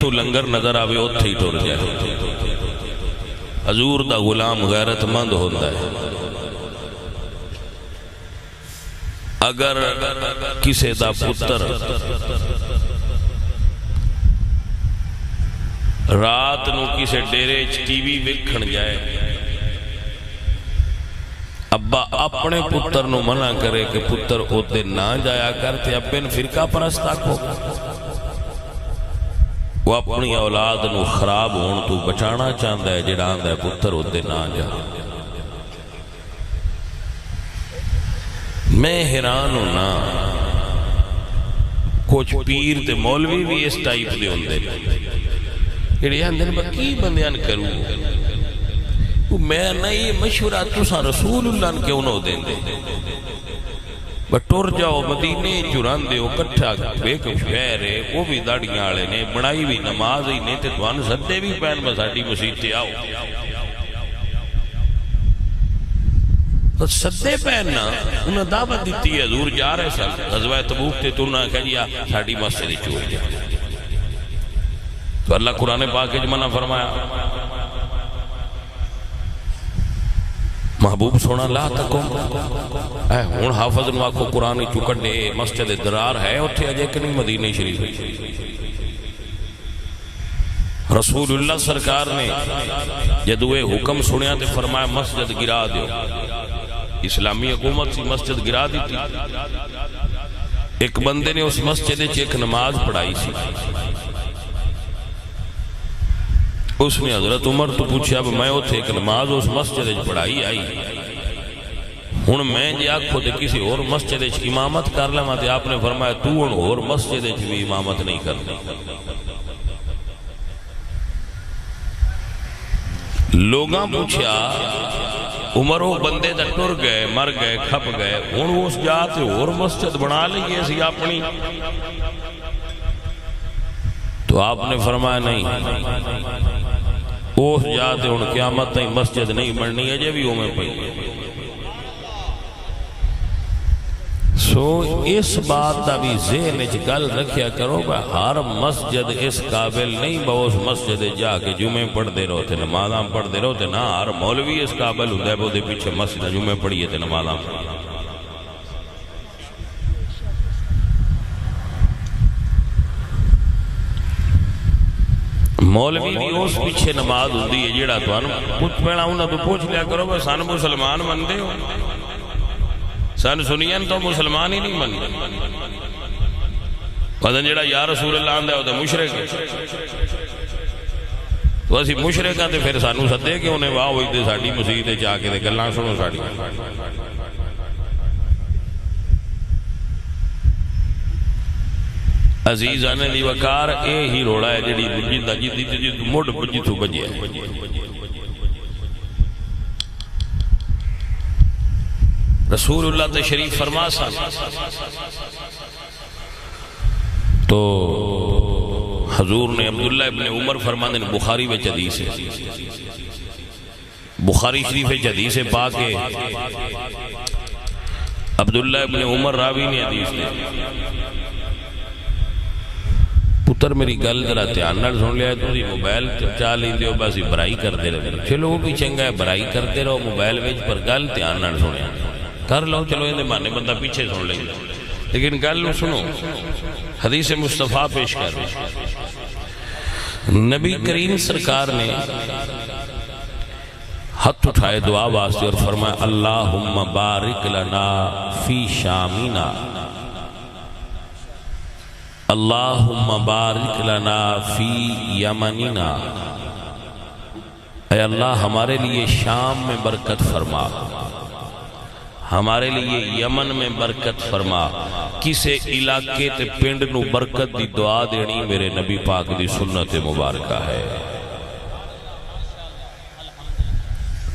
کٹھو لنگر نظر آوے اتھے ہی ٹر جائے. حضور دا غلام غیرت مند ہوتا ہے. اگر کسی دا پتر رات نو کسی ڈیرے ٹی وی ویکھن جائے، ابا اپنے پتر نو منع کرے کہ پتر اوتے نہ جایا کرتے ابے نے فرقہ پرست آکھو. وہ اپنی اولاد نو خراب ہون تو بچانا چاہتا ہے جڑا آندا ہے پتر اوتے نہ جا. میں حیران ہونا کچھ پیر تے مولوی بھی اس ٹائپ دے ہوندے جڑے آندے نے کی بندیاں کروں میں نہ یہ مشورہ تساں رسول اللہ نے کیوں نہ دین دے ٹر جاؤ مدینے چران دے کٹھا بیک شہر ہے وہ بھی داڑیاں والے نے بنائی بھی نماز ہی نہیں تے تھانوں سدے بھی پین بساڈی مسجد تے آؤ تو سدے پین نہ انہاں دعوت دیتی ہے. حضور جا رہے سن غزوہ تبوک تے تو نہ کہیا ساڈی مسجد چور جا تو اللہ قرآن پاک وچ منع فرمایا محبوب سونا لا تکم اے ہن حافظ نو آکھو قرآن چکڑے مسجد درار ہے اتھے اجے کہ نہیں مدینہ شریف. رسول اللہ سرکار نے جدو یہ حکم سنیا تے فرمایا مسجد گرا دیو. اسلامی حکومت سی مسجد گرا دی تھی. ایک بندے نے اس مسجد وچ ایک نماز پڑھائی سی. اس نے حضرت عمر تو پوچھا اب میں اتھے ایک نماز اس مسجد وچ پڑھائی آئی ہن میں جے آکھو تے کسی اور مسجد وچ امامت کر لواں تے آپ نے فرمایا تو ہن اور مسجد وچ بھی امامت نہیں کرنی. لوگاں پوچھا عمر وہ بندے تے ٹر گئے مر گئے کھپ گئے ہن اس جا تے اور مسجد بنا لئیے سی اپنی. تو آپ نے فرمایا نہیں اس جاتے ہن قیامت تائیں مسجد نہیں بننی ہے جے بھی ہوں میں پئی. سو اس بات دا بھی ذہن وچ گل رکھیا کرو کہ ہر مسجد اس قابل نہیں بہت مسجد جا کے جمعے پڑھتے رہو تے نمازاں پڑھتے رہو تے نہ ہر مولوی اس قابل ہوندا ہے بودے پیچھے مسجد جمعے پڑھیے تے نمازاں مولوی بھی اس پیچھے نماز ہوندی ہے جیڑا تانوں کچھ پہلا انہاں تو پوچھ لیا کرو کہ سن مسلمان مندے ہو سن سنین تو مسلمان ہی نہیں مندے پتہ جیڑا یا رسول اللہ آندا ہے وہ تے مشرک ہے تو اسی مشرک ہاں تے پھر سانوں سدے کہ انہیں واہ ہوئی تے ساڈی مسجد وچ آ کے تے گلاں سنو ساڈی. عزیز آنے دی وقار اے ہی روڑا ہے جڑی جیدہ جیدی مڈ جیتو بجے ہے. رسول اللہ تشریف فرما سا تو حضور نے عبداللہ ابن عمر فرمانے نے بخاری وچ حدیث ہے بخاری شریف وچ حدیث پاک ہے عبداللہ ابن عمر راوی نے حدیث نے پتر میری گل ذرا دھیان نال سن لیا تو موبائل چا لیندے ہو بس برائی کرتے رہو چلو وہ بھی چنگا ہے برائی کرتے رہو موبائل وچ پر گل دھیان نال سنیا کر لو چلو یہ مانے بندہ پیچھے سن لیں لیکن گل سنو حدیث مصطفیٰ پیش کر نبی کریم سرکار نے ہاتھ اٹھائے دعا واسطے اور فرمایا اللہم بارک لنا فی شامنا اللہم بارک لنا فی یمننا اے اللہ ہمارے لیے شام میں برکت فرما ہمارے لیے یمن میں برکت فرما کسے علاقے تے پنڈ نو برکت دی دعا دینی میرے نبی پاک دی سنت مبارکہ ہے.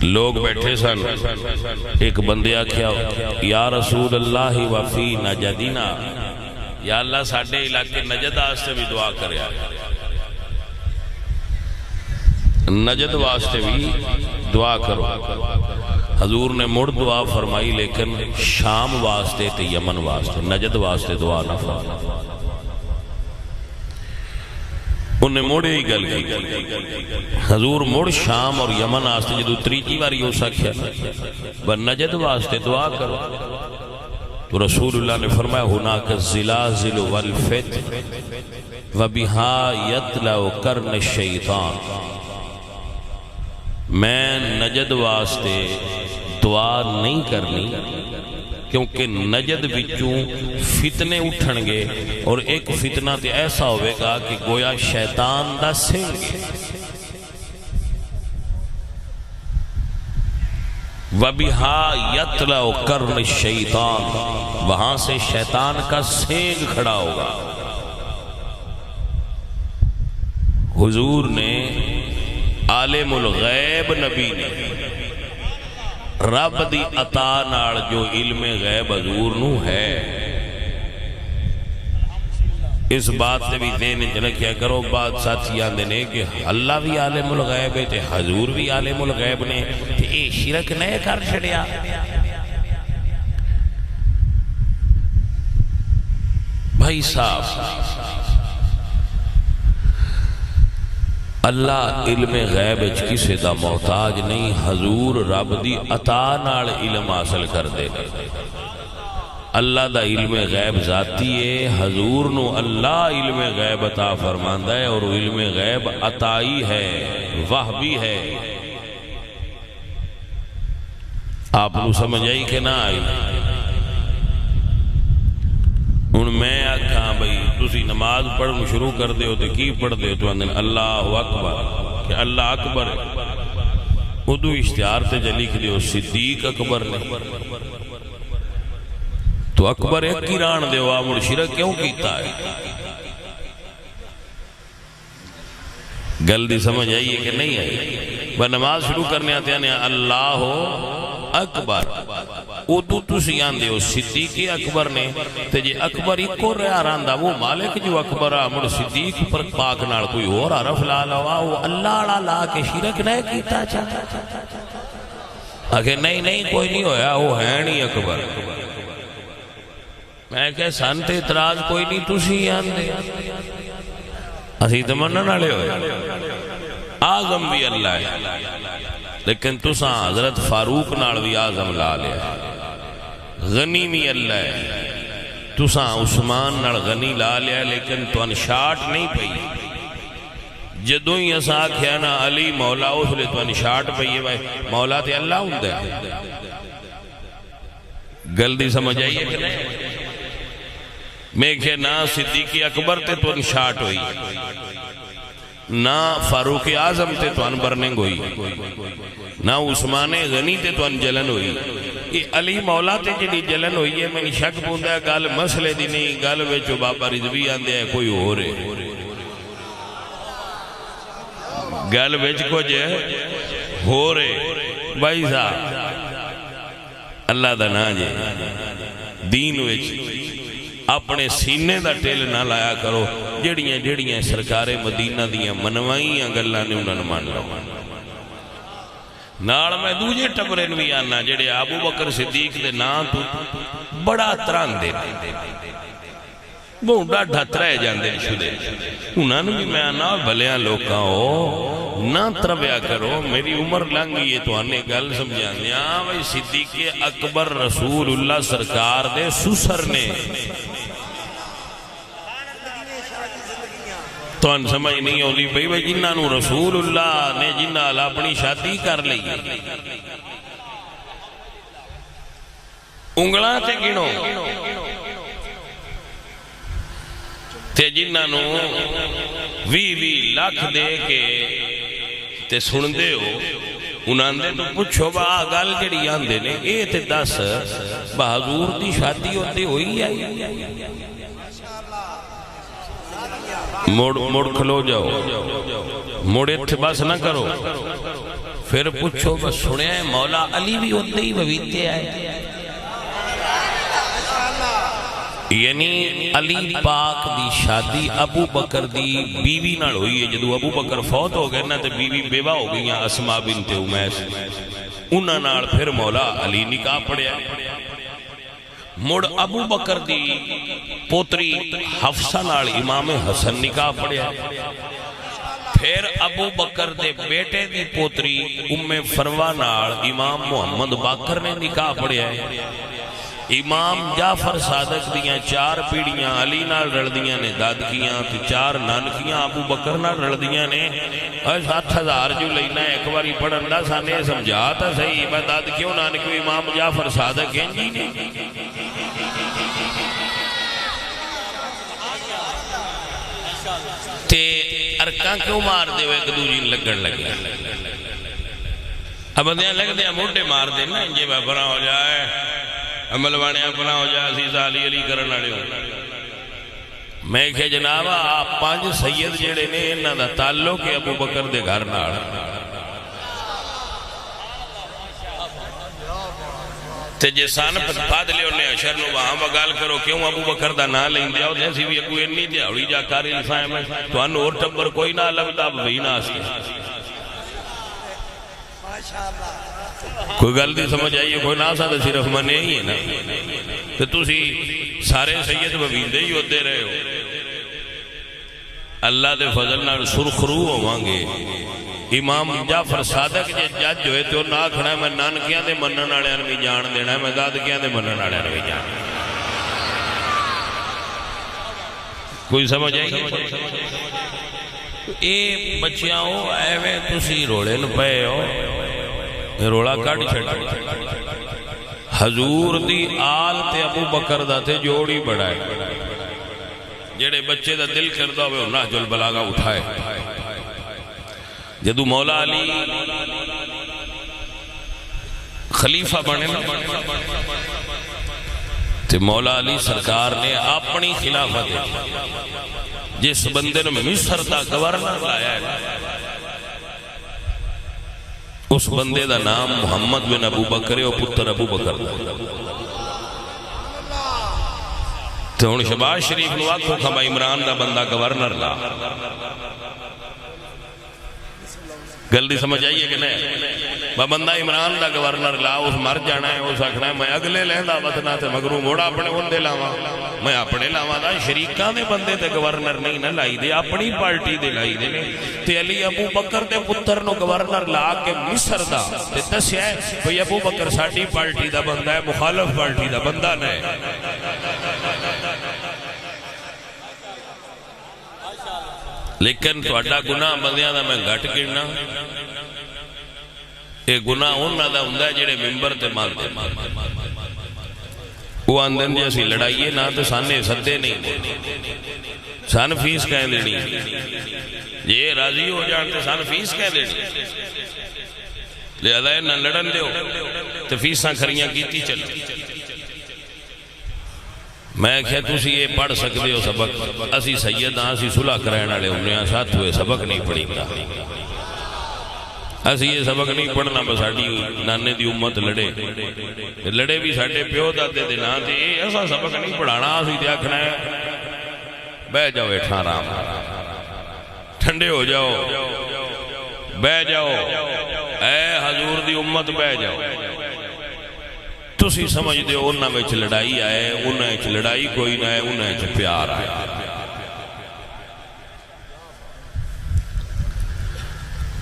لوگ بیٹھے سن ایک بندے آکھیا یا رسول اللہ وفی نجدنا یا اللہ ساڑھے علاقے نجد واسطے بھی دعا کریا نجد واسطے بھی دعا کرو. حضور نے مڑ دعا فرمائی لیکن شام واسطے تے یمن واسطے نجد واسطے دعا نہ فرمائی. انہیں موڑے ہی گل کی حضور مڑ شام اور یمن واسطے جدو تریجی باری ہو سکیا نجد واسطے دعا کرو تو رسول اللہ نے فرمایا ہناک الزلازل والفتن وبها یطلع قرن الشیطان، میں نجد واسطے دعا نہیں کرنی کیونکہ نجد وچوں فتنے اٹھن گے اور ایک فتنہ تے ایسا ہوئے گا کہ گویا شیطان دا سنگ وَبِهَا يَطْلَعُ قَرْنِ الشَّيْطَانِ، وہاں سے شیطان کا سینگ کھڑا ہوگا۔ حضور نے عالم الغیب نبی نے رب دی عطا نال جو علم غیب حضور نو ہے، اس بات سے بھی ذہن وچ رکھیا کرو۔ بات ساتھی آندے نے کہ اللہ بھی عالم الغیب ہے تے حضور بھی عالم الغیب نے تے اے شرک نہیں کر چھڑیا۔ بھائی صاحب، اللہ علم غیب وچ کسے دا محتاج نہیں، حضور رب دی عطا نال علم حاصل کر دے۔ اللہ دا علم غیب ذاتی ہے، حضور نو اللہ علم غیب عطا فرماندا ہے اور علم غیب عطائی ہے، وہبی ہے۔ آپ نو سمجھ آئی کہ نہ آئی؟ ہن میں آکھاں بھئی تسی نماز پڑھن شروع کر دیو تے کی پڑھ دیو تو اندن اللہ اکبر کہ اللہ اکبر ادو اشتہار تے جا لکھ دیو صدیق اکبر نے تو اکبر ایک کی ران دیو آمڑ شرک کیوں کیتا ہے؟ گل دی سمجھ آئی ہے کہ نہیں آئی؟ وہ نماز شروع کرنے آتے ہیں اللہ اکبر ادو تسی آن دیو صدیق اکبر نے تے جے اکبر ایک کو رہا راندہ وہ مالک جو اکبر آمڑ صدیق پر پاک نال کوئی اور عرف لا لوا وہ اللہ لا کے شرک نہیں کیتا چاہتا اگر نہیں کوئی نہیں ہویا وہ ہے نہیں اکبر۔ میں کہ سانتے اعتراض کوئی نہیں تسی آن دے اسی تمنا نالے ہوئے آزم بھی اللہ ہے لیکن تساں حضرت فاروق نال بھی آزم لا لیا، غنی بھی اللہ ہے تساں عثمان نال غنی لا لیا لیکن تو انشاٹ نہیں پئی۔ جدوں ہی اساں آکھیا نا علی مولا اس لئے تو انشاٹ پئی ہے مولا تے اللہ ہوندے گل دی سمجھ آئی ہے کہ نہیں؟ میں کہ نہ صدیق اکبر تے تو انشاٹ ہوئی نہ فاروق اعظم تے تو انبرننگ ہوئی نہ عثمان غنی تے تو انجلن ہوئی، یہ علی مولا تے جنی جلن ہوئی ہے میں نے شک پوندہ ہے گل مسئلے دی نہیں گل ویچو بابا رضوی آندے ہے کوئی ہو رہے گل ویچ کو جے ہو رہے بھائی صاحب اللہ دا نا جے دین ویچ اپنے سینے دا ٹیل نہ لایا کرو، جڑیاں سرکار مدینہ دیاں منوائیاں گلہ نے انہوں نے مان لو نال میں دوجے ٹبرین بھی آنا جڑے ابو بکر صدیق دے نا تو بڑا تران دے بونڈا ڈھت رہے جاندے شدے انہوں نے بھی میں آنا بھلیاں لوکاں ہو نہ تربیا کرو، میری عمر لنگی ہے تو آنے گل سمجھا دیا بھئی صدیق اکبر رسول اللہ سرکار دے سسر نے تو ان سمجھ نہیں ہوتی بھئی جنہ نو رسول اللہ نے جنہ اللہ اپنی شادی کر لی انگلاں تے گنو تے جنہ نو وی لاکھ دے کے تے سن دے ہو انہاں دے تو پوچھو با گل جڑی آندے نے اے تے دس بہادور دی شادی ہوتی ہوئی آئی موڑ کھلو جاؤ موڑے تھے بس نہ کرو پھر پوچھو بس سنے ہیں مولا علی بھی ہوتے ہی بویتے آئے یعنی علی پاک دی شادی ابو بکر دی بیوی نال ہوئی ہے جدو ابو بکر فوت ہو گئے نا تے بیوی بیوہ ہو گئی ہیں اسما بنت امیس انہاں نال پھر مولا علی نکاح پڑیا مڑ ابو بکر دی پوتری حفصہ نال امام حسن نکاح پڑیا پھر ابو بکر دے بیٹے دی پوتری ام فروا نال امام محمد باقر نے نکاح پڑھیا ہے۔ امام جعفر صادق دیاں 4 پیڑیاں علی نال رلدیاں نے دادکیاں تے 4 نانکیاں ابو بکر نال رلدیاں نے۔ 7000 جو لینا ایک باری پڑھن دا سانے سمجھا تا صحیح میں دادکیوں نانکیوں امام جعفر صادق ہیں جی نے۔ تے ارکاں کیوں مار دے ہوئے ایک دوجین لگن لگے؟ اب اندیاں لگ دیا موٹے مار دے نا انجے بھرا ہو جائے عمل وانے اپنا ہو جائے سیزا علی علی کرن آڑے ہو۔ میں کہ جناب آپ 5 سید جڑے نے انہاں دا تعلق ہے ابو بکر دے گھر نال۔ تے جے سان پاد لے انہیں اشر نو وہاں مگال کرو کیوں ابو بکر دا نہ لیں دیا جیسی بھی کوئی نہیں دیا ہوئی جا کاری لفائیں میں تو انہوں اور ٹبر کوئی نہ لگتا بھی نہ آسکے۔ کوئی گل دی سمجھ آئیے کوئی نہ آسا تو صرف منے ہی ہے نا تو تُسی سارے سید ببیندے ہی ہوتے رہے ہو۔ اللہ دے فضل نال سرخرو ہوانگے امام جعفر صادق جے جج ہوئے تو نہ کھڑا ہے میں نانکیاں دے منن والے بھی جان دینا ہے میں دادکیاں دے منن والے بھی جان دینا۔ کوئی سمجھ آئی؟ اے بچیاں ہو ایویں تسی روڑے نہ پے ہو روڑا کٹ چھڑا حضور دی آل تے ابو بکر دا تے جوڑی بڑھائے جڑے بچے دا دل کردہ ہوئے نہج البلاغہ اٹھائے۔ جدو مولا علی خلیفہ بنے تے مولا علی سرکار نے اپنی خلافت جس بندے نے مصر دا گورنر لایا ہے اس بندے دا نام محمد بن ابو بکر اور پتر ابو بکر تو ان شباز شریف نو آکھو کھما عمران دا بندہ گورنر لا گل دی سمجھ آئیے کہ نہیں بندہ عمران دا گورنر لا اس مر جانا ہے اس آکھنا ہے میں اگلے لہندہ وطنہ تے مگروں موڑا اپنے بندے لاواں میں اپنے لاواں دا شریکاں دے بندے تے گورنر نہیں نہ لائی دے اپنی پارٹی دے لائی دے نے تے علی ابو بکر دے پتر نو گورنر لا کے مصر دا تے دسیا ہے بھئی ابو بکر ساڈی پارٹی دا بندہ ہے مخالف پارٹی دا بندہ نہیں۔ لیکن تو اڈا گناہ بندیاں دا میں گھٹ گرنا اے گناہ انہاں دا ہوندا ہے جڑے ممبر تے مال دے وہ آندن جیسی لڑائیے نہ تو سانے سدے نہیں سان فیس کہیں دینی یہ راضی ہو جانتے سان فیس کہیں دینی لہذا نہ لڑن دیو تو فیساں کھریاں کیتی چل۔ میں کہا تُسی یہ پڑھ سکتے ہو سبق اسی سید ہاں اسی صلح کرائن والے انہیں ساتھ ہوئے سبق نہیں پڑھی گا اسی یہ سبق نہیں پڑھنا بس ساڈی نانے دی امت لڑے بھی ساڈے پیو دادے دے نا تے ایسا سبق نہیں پڑھانا اسی تے آکھنا ہے بہ جاؤ اٹھا آرام ٹھنڈے ہو جاؤ بہ جاؤ اے حضور دی امت بہ جاؤ۔ تسی سمجھ دے انہاں وچ لڑائی آئے انہاں وچ لڑائی کوئی نہ ہے انہاں وچ پیار آئے۔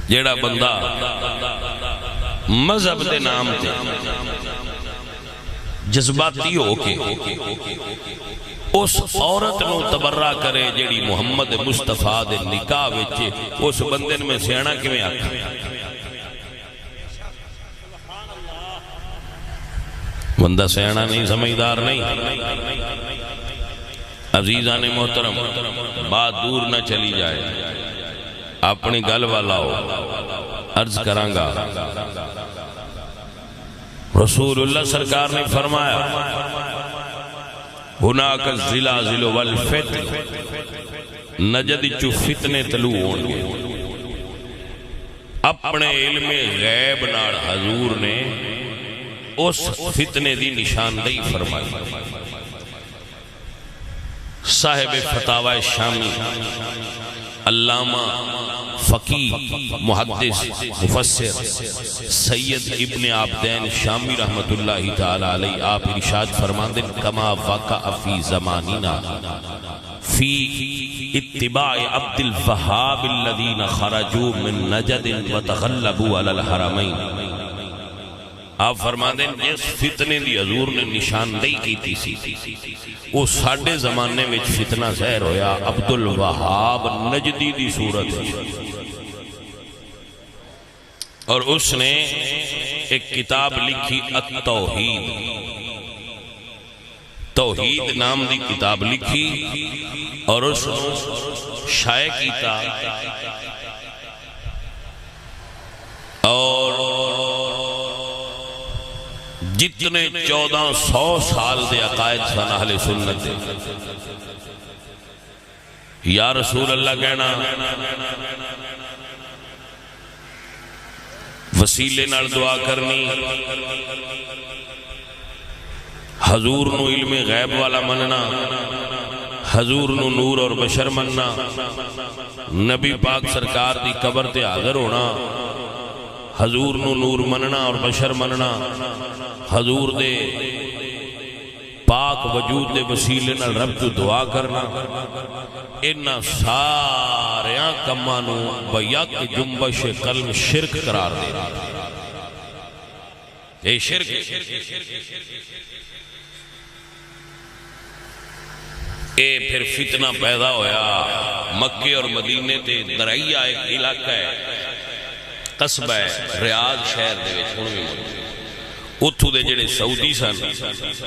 جیڑا بندہ مذہب دے نام تے جذباتی ہو کے اس عورت نو تبرہ کرے جیڑی محمد مصطفیٰ دے نکاح وچ اس بندے میں سیانا کیویں آکھے بندہ سیانا نہیں سمجھدار نہیں۔ عزیزان محترم بات دور نہ چلی جائے اپنی گل والا ہو عرض کرانگا رسول اللہ سرکار نے فرمایا ہناک الزلازل والفتن نجد چو فتنے طلوع ہونگے۔ اپنے علم غیب نال حضور نے اس فتنے دی نشاندہی فرمائی۔ صاحب فتاوی شامی علامہ فقیہ محدث مفسر سید ابن عابدین شامی رحمت اللہ تعالی علیہ آپ ارشاد فرماندن کما وقع فی زمانینا فی اتباع عبد الوهاب الذين خرجوا من نجد وتغلبوا على الحرمين۔ آپ فرماندے ہیں جس فتنے دی حضور نے نشاندہی کیتی سی وہ ساڈے زمانے میں فتنہ ظاہر ہویا عبد الوہاب نجدی دی صورت ہے، اور اس نے ایک کتاب لکھی التوحید، توحید نام دی کتاب لکھی، اور اس شائع کیتا، اور جتنے 1400 سال دے عقائد سن اہل سنت دے، یا رسول اللہ کہنا، وسیلے نال دعا کرنی، حضور نو علم غیب والا مننا، حضور نو نور اور بشر مننا، نبی پاک سرکار دی قبر تے حاضر ہونا، حضور نو نور مننا اور بشر مننا، حضور دے پاک وجود دے وسیلے نال رب تو دعا کرنا، انہاں ساریاں کماں نو بیک جنبش قلم شرک قرار دے، اے شرک۔ اے پھر فتنہ پیدا ہویا مکے اور مدینے تے درعیہ ایک علاقہ ہے، قصبہ ہے ریاض شہر دے وچ ہن وی موجود، اتھو دے جڑے سعودی سن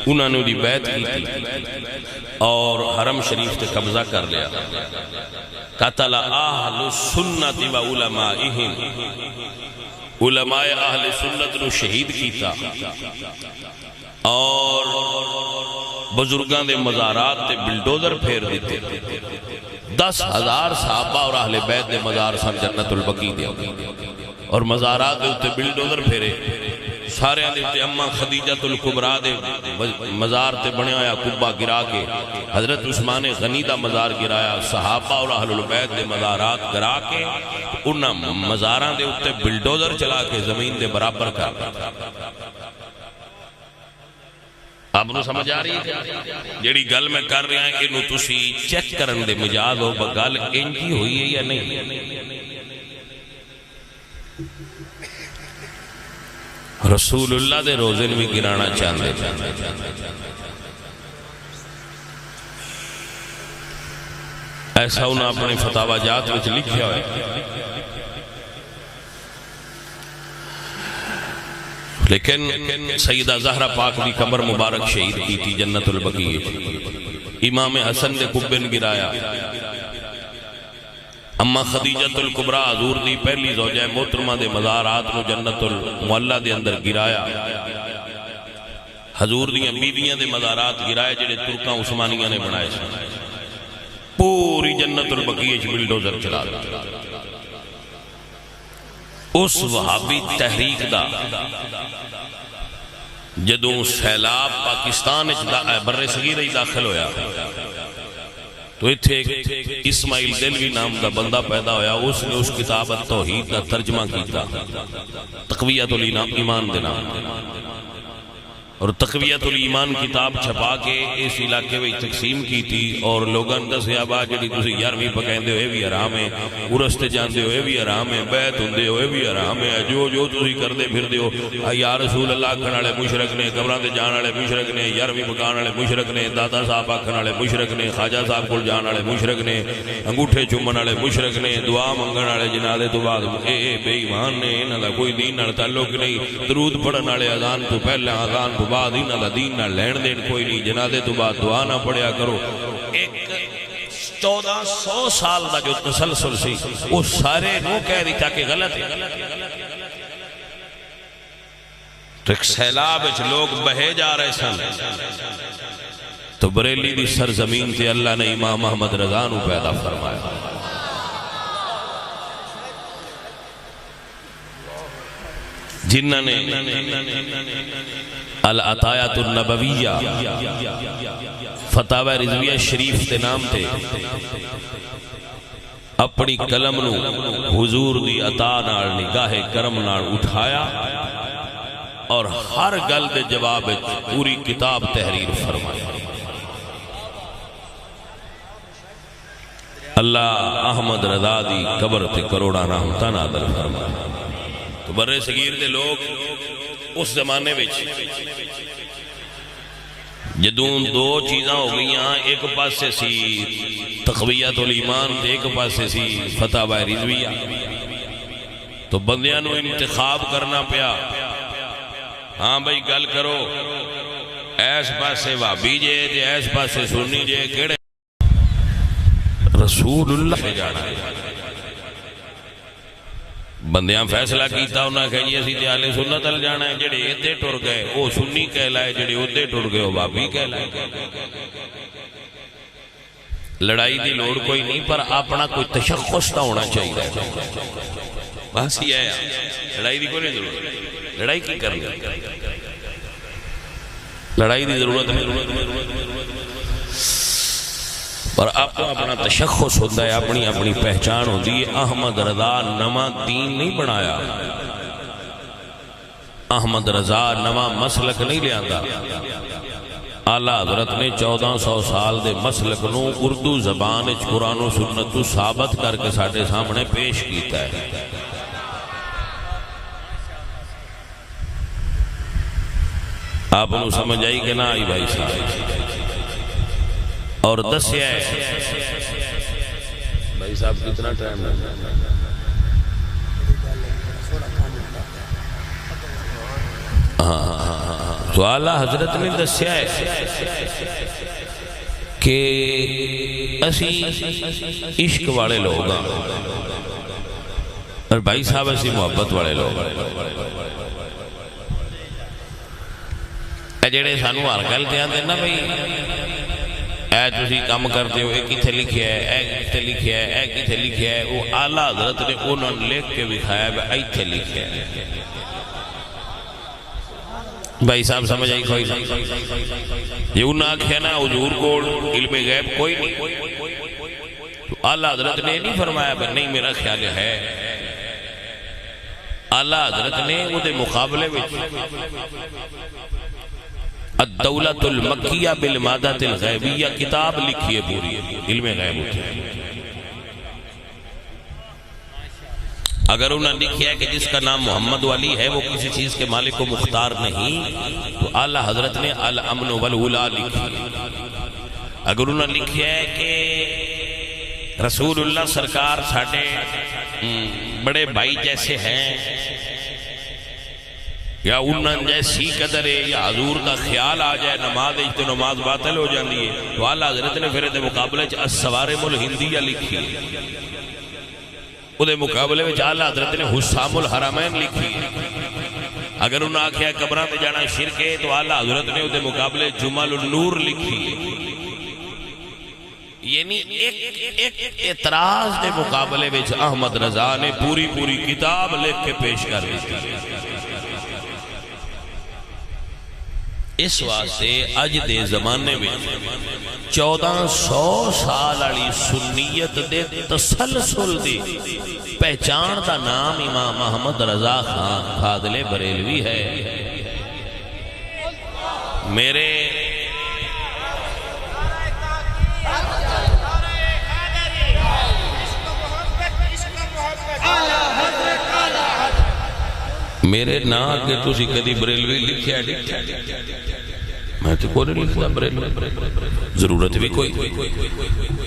انہاں نے دی بیعت کی تھی اور حرم شریف تے قبضہ کر لیا۔ قتل اہل السنت و علمائہم، علماء اہل سنت نو شہید کیتا، اور بزرگاں دے مزارات تے بلڈوزر پھیر دیتے، 10,000 صحابہ اور اہل بیت دے مزار سن جنت البقیع دے، اور مزارات دے اتے بلڈوزر پھیرے، سارے دے اتے اماں خدیجۃ الکبریٰ دے مزار تے بنے آیا کبہ گرا کے، حضرت عثمان غنی دا مزار گرایا، صحابہ اور اہل البیت دے مزارات گرا کے انہاں مزاراں دے اتے بلڈوزر چلا کے زمین دے برابر کر۔ آپ نو سمجھ آ رہی ہے جیڑی گل میں کر رہا ہے انہوں تسی چیک کرن دے مجاز ہو بگل انجی ہوئی ہے یا نہیں؟ رسول اللہ دے روزن بھی گرانا چاندے، ایسا انہوں اپنے فتاوہ جات میں لکھیا ہوئے، لیکن سیدہ زہرہ پاک دی قبر مبارک شہید کی تھی جنت البقیع، امام حسن دے قبن گرایا، اما خدیجۃ الکبریٰ حضور دی پہلی زوجہ محترمہ دے مزارات نو جنت المعلیٰ دے اندر گرایا، حضور دیاں بیویاں دے مزارات گرائے جڑے ترکاں عثمانیاں نے بنائے سن، پوری جنت البقیع بلڈوزر چلا دیا۔ اس وہابی تحریک دا جدوں سیلاب پاکستان بر صغیر داخل ہویا تو اتھے اسماعیل دلوی نام دا بندہ پیدا ہویا، اس نے اس کتاب التوحید دا ترجمہ کیتا، تقویت الایمان دے نام، اور تقویت الایمان کتاب چھپا کے اس علاقے میں تقسیم کی تھی، اور لوگاں دسے آبا جڑی تسی 11ویں پکیندے ہوئے بھی حرام ہے، ارستے جاندے ہوئے بھی حرام ہے، بیعت ہوندے ہوئے بھی حرام ہے، جو جو تسی کردے پھردے ہو، یا رسول اللہ آکھن والے مشرک نے، قبراں تے جان والے مشرک نے، 11ویں پکان والے مشرک نے، دادا صاحب آکھن والے مشرک نے، خواجہ صاحب کول جان والے مشرک نے، انگوٹھے چومن والے مشرک نے، دعا منگن والے جنازے تو بعد اے بے ایمان نے، انہاں دا کوئی دین نال تعلق نہیں، درود پڑھن والے اذان تو پہلے اذان تو بعد انہاں دا دین نہ لین دین کوئی نہیں، جنازے تو بعد دعا نہ پڑھیا کرو۔ ایک 1400 سال دا جو تسلسل سی وہ سارے نو کہہ دیتا کہ غلط ہے، تو ایک سیلاب وچ لوگ بہے جا رہے سن، تو بریلی دی سرزمین تے اللہ نے امام احمد رضا نو پیدا فرمایا، جنہاں نے العطایات النبویہ فتاوی رضویہ شریف کے نام تے اپنی قلم نو حضور دی عطا نال نگاہ کرم نال اٹھایا، اور ہر گل دے جواب پوری کتاب تحریر فرمایا۔ اللہ احمد رضا دی قبر تے کروڑا رحمتاں نازل فرما۔ تو برے صغیر دے لوگ اس زمانے وچ جدوں دو چیزاں ہو گئیاں، ایک پاسے سی تقویت الایمان تے ایک پاسے سی فتح رضویہ، تو بندیاں نو انتخاب کرنا پیا، ہاں بھئی گل کرو، ایس پاسے وہابی جے تے ایس پاسے سنی جے، کیڑے رسول اللہ سے جانا ہے۔ بندیاں فیصلہ کیتا انہاں کہ جی اسی تے اہل سنت ال جانا ہے، جڑے ادھے ٹر گئے وہ سنی کہلائے، جڑے ادھے ٹر گئے وہ وہابی کہلائے۔ لڑائی دی لوڑ کوئی نہیں، پر اپنا کوئی تشخص نہ ہونا چاہیے، بس یہ ہے، لڑائی دی کوئی نہیں ضرورت، لڑائی کی کرنی، لڑائی دی ضرورت نہیں، پر آپ کو اپنا تشخص ہوتا ہے، اپنی اپنی پہچان ہوتی ہے۔ احمد رضا نواں دین نہیں بنایا، احمد رضا نواں مسلک نہیں لے آندا، اعلیٰ حضرت نے 1400 سال دے مسلک نو اردو زبان وچ قرآن و سنت تو ثابت کر کے ساڈے سامنے پیش کیتا ہے۔ آپ نے سمجھ آئی کہ نہ آئی بھائی صاحب؟ اور دسیا ہے بھائی صاحب کتنا ٹائم ہے؟ تو اعلیٰ حضرت نے دسیا ہے کہ اسی عشق والے لوگ ہیں اور بھائی صاحب اسی محبت والے لوگ ہیں۔ جڑے سانو ہر گل تے آندے نا بھئی اے تسی کام کرتے ہو، اے کتھے لکھیا ہے، اے کتھے لکھیا ہے، اے کتھے لکھیا ہے، وہ اعلیٰ حضرت نے انہوں نے لکھ کے دکھایا ہے ایتھے لکھیا ہے۔ بھائی صاحب سمجھ آئی کوئی نہیں؟ یہ انہوں نے آکھیا نا حضور کو علم غیب کوئی نہیں، تو اعلیٰ حضرت نے نہیں فرمایا نہیں میرا خیال ہے، اعلیٰ حضرت نے وہ دے مقابلے میں الدولت المکیہ بالمادت الغیبیہ کتاب لکھی ہے پوری، علم غیب ہوتی ہے۔ اگر انہوں نے لکھیا ہے کہ جس کا نام محمد والی ہے وہ کسی چیز کے مالک کو مختار نہیں، تو اعلیٰ حضرت نے الامن والولا لکھی ہے۔ اگر انہوں نے لکھیا ہے کہ رسول اللہ سرکار ساڑھے بڑے بھائی جیسے ہیں، یا انہوں جیسی قدر ہے، یا حضور کا خیال آ جائے نماز تو نماز باطل ہو جاندی ہے، تو اعلیٰ حضرت نے پھر دے مقابلے السوارم الہندیہ لکھی ہے۔ وہ دے مقابلے میں اعلیٰ حضرت نے حسام الحرمین لکھی ہے۔ اگر انہوں نے آکھیا قبران میں جانا شرک ہے، تو اعلیٰ حضرت نے وہ دے مقابلے جمال النور لکھی ہے۔ یعنی ایک اعتراض دے مقابلے میں احمد رضا نے پوری کتاب لکھ کے پیش کر دی۔ اس واسطے اج دے زمانے میں 1400 سال علی سنیت دے تسلسل دی پہچان دا نام امام احمد رضا خان فاضل بریلوی ہے۔ میرے میرے نا کہ تسی کدی بریلوی لکھیا میں تو کوئی نہیں لکھتا بریلوی، ضرورت بھی کوئی،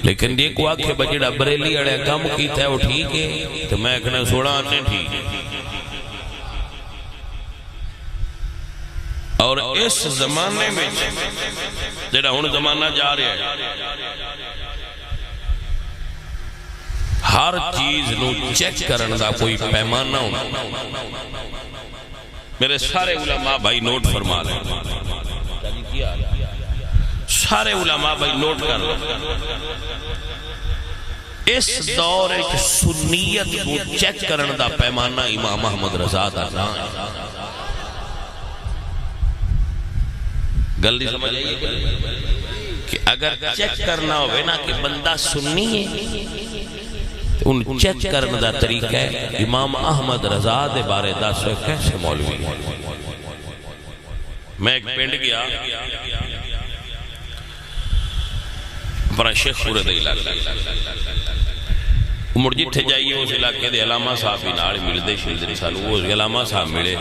لیکن یہ کو آکھے بجڑا بریلی اڑے کام کیتا ہے وہ ٹھیک ہے، تو میں کہنا سوڑا آنے ٹھیک ہے۔ اور اس زمانے میں جڑا ہن زمانہ جا رہا ہے، ہر چیز نو چیک کرن دا کوئی پیمانہ ہونا۔ میرے سارے علماء بھائی نوٹ فرما لیں، سارے علماء بھائی نوٹ کر لیں، اس دور ایک سنیت کو چیک کرن دا پیمانہ امام احمد رضا دا نام ہے۔ گل دی سمجھ آئیے کہ اگر چیک کرنا ہوئے نا کہ بندہ سنی ہے، ان چیک کرنے دا طریقہ ہے امام احمد رضا دے بارے دس کیسے مولوی ہے۔ میں ایک پینڈ گیا بڑا شیخ پورے دے علاقہ، مڑ جتھے جائیے اس علاقے دے علامہ صاحب بھی نال ملدے شلدے سانو، اس علامہ صاحب ملے،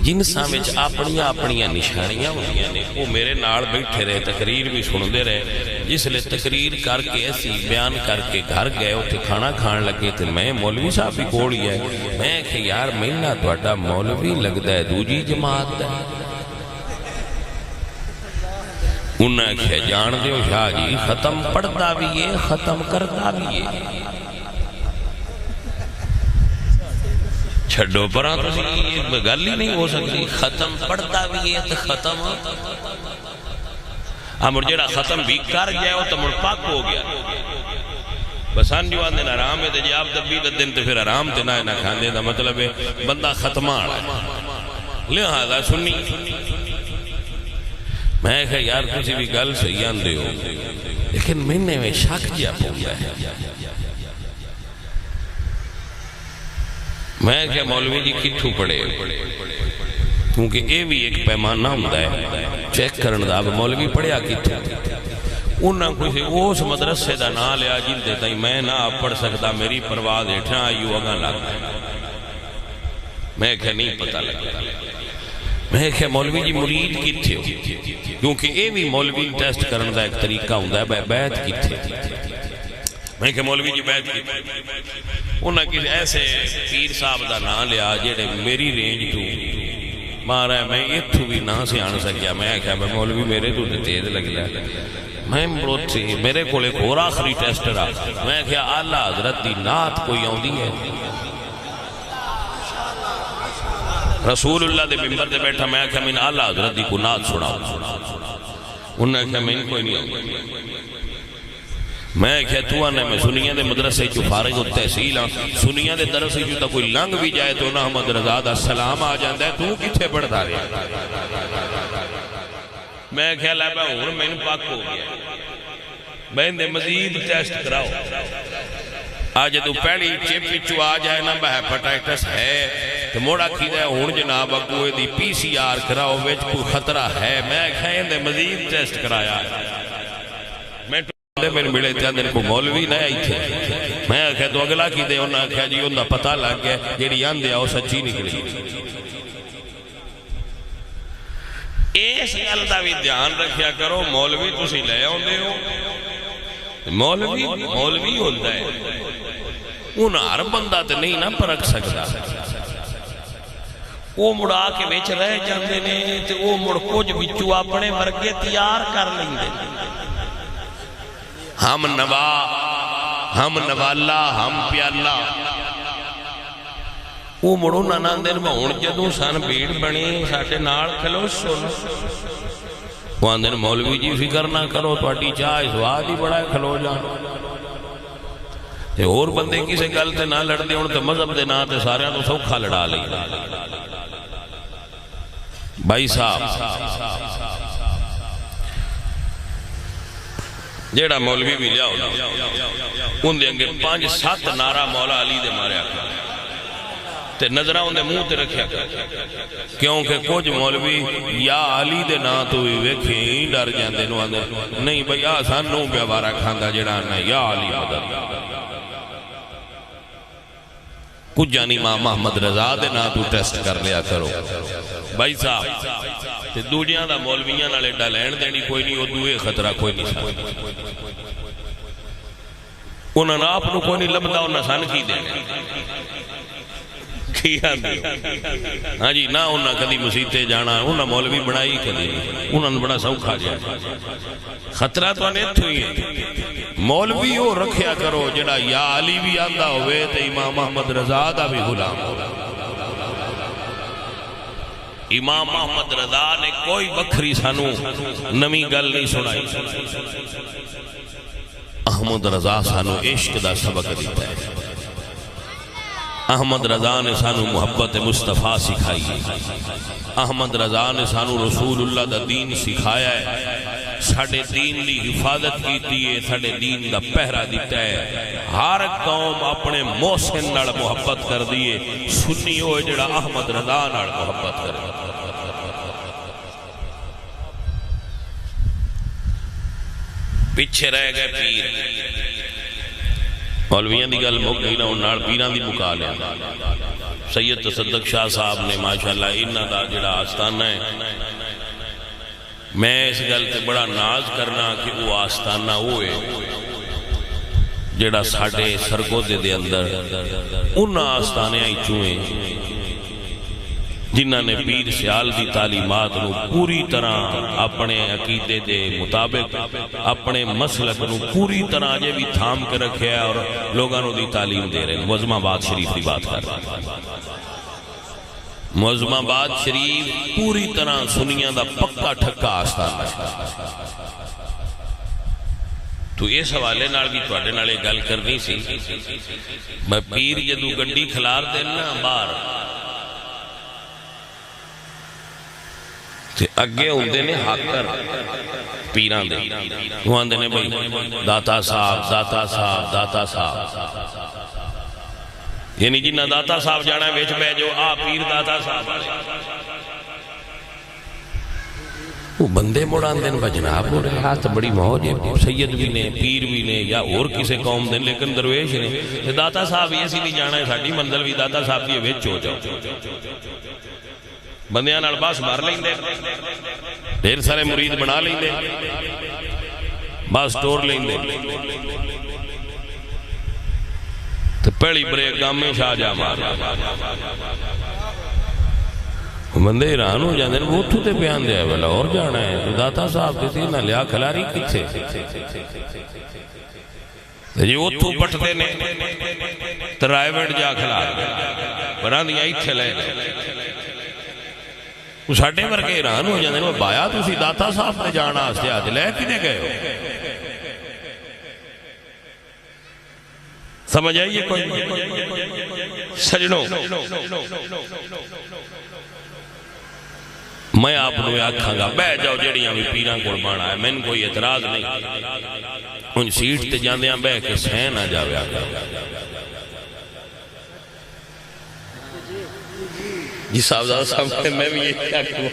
جنساں وچ اپنیاں اپنیاں نشانیاں ہوندیاں نے، وہ میرے نال بیٹھے رہے، تقریر بھی سندے رہے، جس لئے تقریر کر کے ایسی بیان کر کے گھر گئے، اتنے کھانا کھان لگے تو میں مولوی صاحب بھی کول ہی ہے، میں کہ یار ملنا تہاڈا مولوی لگدا ہے دوجی جماعت دا، انہاں کہ جان دیو شاہ جی ختم پڑھدا بھی ہے ختم کردا بھی ہے، چھڑو پرا تو گل ہی نہیں ہو سکتی، ختم پڑھتا بھی ہے تو ختم مڑ جڑا ختم بھی کر گیا تو مڑ پاک ہو گیا، بسان جو آدھے آرام ہے جی آپ دبی دن تو پھر آرام تے نہ کھاندے دا مطلب ہے بندہ ختمان ہے، لہذا سنی میں کہا یار کسی بھی گل صحیح آندے ہو، لیکن میں میں شک جا پونگا ہے، میں کہ مولوی جی کتھوں پڑے، کیونکہ یہ بھی ایک پیمانہ ہوتا ہے چیک کرن دا، مولوی پڑھیا کتھوں، انہاں کوئی اس مدرسے دا نام لیا جن دیتا ہی میں نہ پڑھ سکتا، میری پرواز اٹھنا آئیو اگاں لگ میں کہ نہیں پتہ لگا، میں کہ مولوی جی مرید کتھے ہو، کیونکہ یہ بھی مولوی ٹیسٹ کرن دا ایک طریقہ ہوتا ہے بیعت کتھے، میں کہ مولوی جی بیعت کتھے، انہاں کسی ایسے پیر صاحب دا نام لیا جڑے میری رینج تو مارا ہے، میں اتھو بھی نہ سے آن سکیا، میں کہا مولوی میرے تو تیز لگ لیا، میں بروت میرے کو ایک اور آخری ٹیسٹ رہا، میں کہا آلہ حضرت دی نات کوئی آن دی ہے، رسول اللہ دے ممبر دے بیٹھا، میں کہا من آلہ حضرت دی کو نات سناؤ، انہوں نے کہا میں کوئی نہیں آن، میں کہتا ہوں نے میں سنیاں دے مدرسے جو فارغ التحصیل ہاں، سنیاں دے درسے جو تا کوئی لنگ بھی جائے تو نہ احمد رضا دا سلام آ جاندہ ہے، تو کتھے پڑھتا رہے، میں کہا لابا ہوں میں نے پاک ہو گیا، میں نے مزید ٹیسٹ کراؤ، آج تو پہلی چپ پچھو آ جائے نا بہ ہیپاٹائٹس ہے تو موڑا کی دے ہون جناب اگوے دی پی سی آر کراؤ ویچ کوئی خطرہ ہے، میں کہا نے مزید ٹیسٹ کرایا، میں ملے تھے اندر کو مولوی نہ آئی تھے، میں کہا تو اگلا کی دے انہاں کہا جی انہاں پتہ لگ گیا جیڑی آندے آؤ سچی نکلی، اس گل دا بھی دھیان رکھیا کرو، مولوی تسی لے آندے ہو، مولوی ہوتا ہے، انہاں ہر بندہ تے نہیں نہ پرکھ سکتا، وہ مڑا کے بیچ رہ جاندے نے تے وہ مڑ کچھ بچو اپنے ورگے تیار کر لیندے، ہم نوا، ہم نوالا، ہم پیالا، وہ مڑو نانا دن بہن جدوں سن بیڑ بنی ساٹھے نال کھلو سن، وہ اندر مولوی جی فکر نہ کرو تو اٹی چاہ سواد ہی بڑا ہے کھلو جان، اور بندے کسے گل تے نہ لڑ دے ان تے مذہب دے نا تے سارے تو سوکھا لڑا لئی، بھائی صاحب جیڑا مولوی بھی لیا ہونا ان دے انگے 5-7 نعرہ مولا علی دے مارے آکا تے نظرہ ان دے منہ تے رکھیا کر، کیونکہ کچھ مولوی یا علی دے نا تو بھی ویکھیں ہی ڈر جاندے نو آندے نہیں بھئی آسان نو بیوارہ کھاندہ جیڑا نا یا علی مدد، کچھ جانی ماں محمد رضا دے نا تو ٹیسٹ کر لیا کرو، بھائی صاحب تے دوجیاں دا مولویاں نالے ڈالین دینی کوئی نہیں، وہ دوئے خطرہ کوئی نہیں، انہاں نا اپنو کوئی نہیں لبدا انہاں سان کی دینے، ہاں جی نہ انہاں کدی مسیطے جانا، انہاں مولوی بڑائی کدی، انہاں نے بڑا سوکھا جائے، خطرہ تو انہیں اتھو ہی ہے، مولوی ہو رکھیا کرو جڑا یا علی بھی آندہ ہوئے تے امام محمد رضا دا بھی غلام ہو، امام محمد رضا نے کوئی بکھری سانو نمی گل نہیں سنائی، احمد رضا سانو عشق دا سبق دیتا ہے، احمد رضا نے سانو محبت مصطفیٰ سکھائی ہے، احمد رضا نے سانو رسول اللہ دا دین سکھایا ہے، ساڑھے دین لی حفاظت کیتی ہے، ساڑھے دین دا پہرہ دیتا ہے، ہر قوم اپنے محسن نال محبت کر دیئے، سنی ہوئے جڑا احمد رضا نال محبت کر دیئے، پیچھے رہ گئے پیر، مولویاں دی گل مک گئی نا ان نال پیراں دی مکا لیا سید تصدق شاہ صاحب نے ماشاءاللہ انہاں دا جڑا آستانہ ہے میں اس گل تے بڑا ناز کرنا کہ وہ آستانہ ہوئے جڑا ساڑھے سرگودے دے اندر انہاں آستانے آئی چوئیں جنہاں نے پیر سیال دی تعلیمات نو پوری طرح اپنے عقیدے دے مطابق اپنے مسلک نو پوری طرح جے بھی تھام کے رکھے اور لوگاں نو دی تعلیم دے رہے ہیں معظم آباد شریف دی بات کر رہے ہیں معظم آباد شریف پوری طرح سنیاں دا پکا ٹھکا آستان ہے تو اس حوالے نال بھی تواڈے نال ایک گل کرنی سی میں پیر جدوں گڈی کھلار دینا باہر تے اگے ہوندے نے ہاکر پیران دے وہ آندے نے بھئی داتا صاحب داتا صاحب داتا صاحب یعنی جنہ داتا صاحب جانا ہے ویچ بے جو پیر داتا صاحب وہ بندے موڑان دن بجناب ہو رہے ہاتھ بڑی موج ہے سید بھی نے پیر بھی نے یا اور کسے قوم دن لیکن درویش نے داتا صاحب یہ سی نہیں جانا ہے ساڑھی منزل بھی داتا صاحب یہ ویچ ہو جاؤ بندیاں نال باس مار لیں دے دیر سارے مرید بنا لیں دے باس ٹور لیں دے تو پہلی بریک گام میں شاہ جا مار بندے ایران ہو جاندے وہ تو تے بیان دیا ہے اور جانا ہے تو داتا صاحب دیتی نہ لیا کھلاری کچھے جی وہ تو پٹھتے نے ترائے بیٹھ جا کھلار بران دیا ہی تھلے اس ہٹے پر کے ایران ہو جاندے وہ بایا تو اسی داتا صاحب نے جانا آستے آتے لے کنے گئے ہو سمجھ آئیے کوئی سجنوں میں آپ نے آکھاں گا بہ جاؤ جڑیاں بھی پیران قربان آئے میں ان کوئی اعتراض نہیں ان سیٹ تے جاندیاں بہ کے سین آ جاوے آکھاں جی صاحب صاحب میں بھی یہ کیا کروں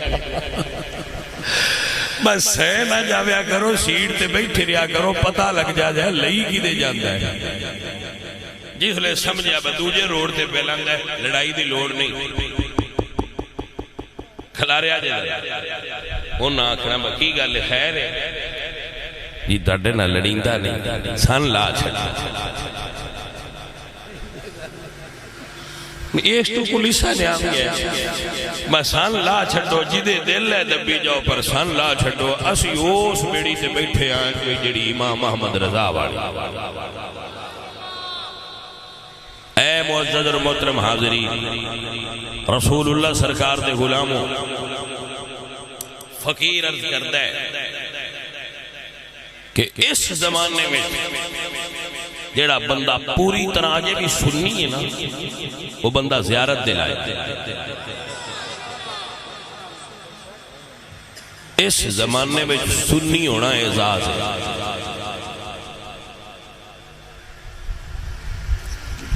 بس سین آ جاوے کرو سیٹ تے بیٹھے رہا کرو پتہ لگ جائے لئی کی دے جاندہ ہے جس لئے سمجھا بدوجے روڈ تے پہلنگ ہے لڑائی دی لوڑ نہیں کھلارے آ جائے وہ نہ آکھنا بکی گا خیر ہے جی ڈاڑے نہ لڑیندہ نہیں سن لا چھڑا ایک تو پولیسہ نے آم گیا میں سن لا چھڑو جدے دل ہے دبی جاؤ پر سن لا چھڑو اسی اوس بیڑی سے بیٹھے آئیں کوئی جڑی امام محمد رضا والی اے معزز اور محترم حاضری رسول اللہ سرکار دے غلاموں فقیر عرض کردہ ہے کہ اس زمانے میں جیڑا بندہ پوری طرح آجے بھی سنی ہے نا وہ بندہ زیارت دلائے اس زمانے میں سنی ہونا اعزاز ہے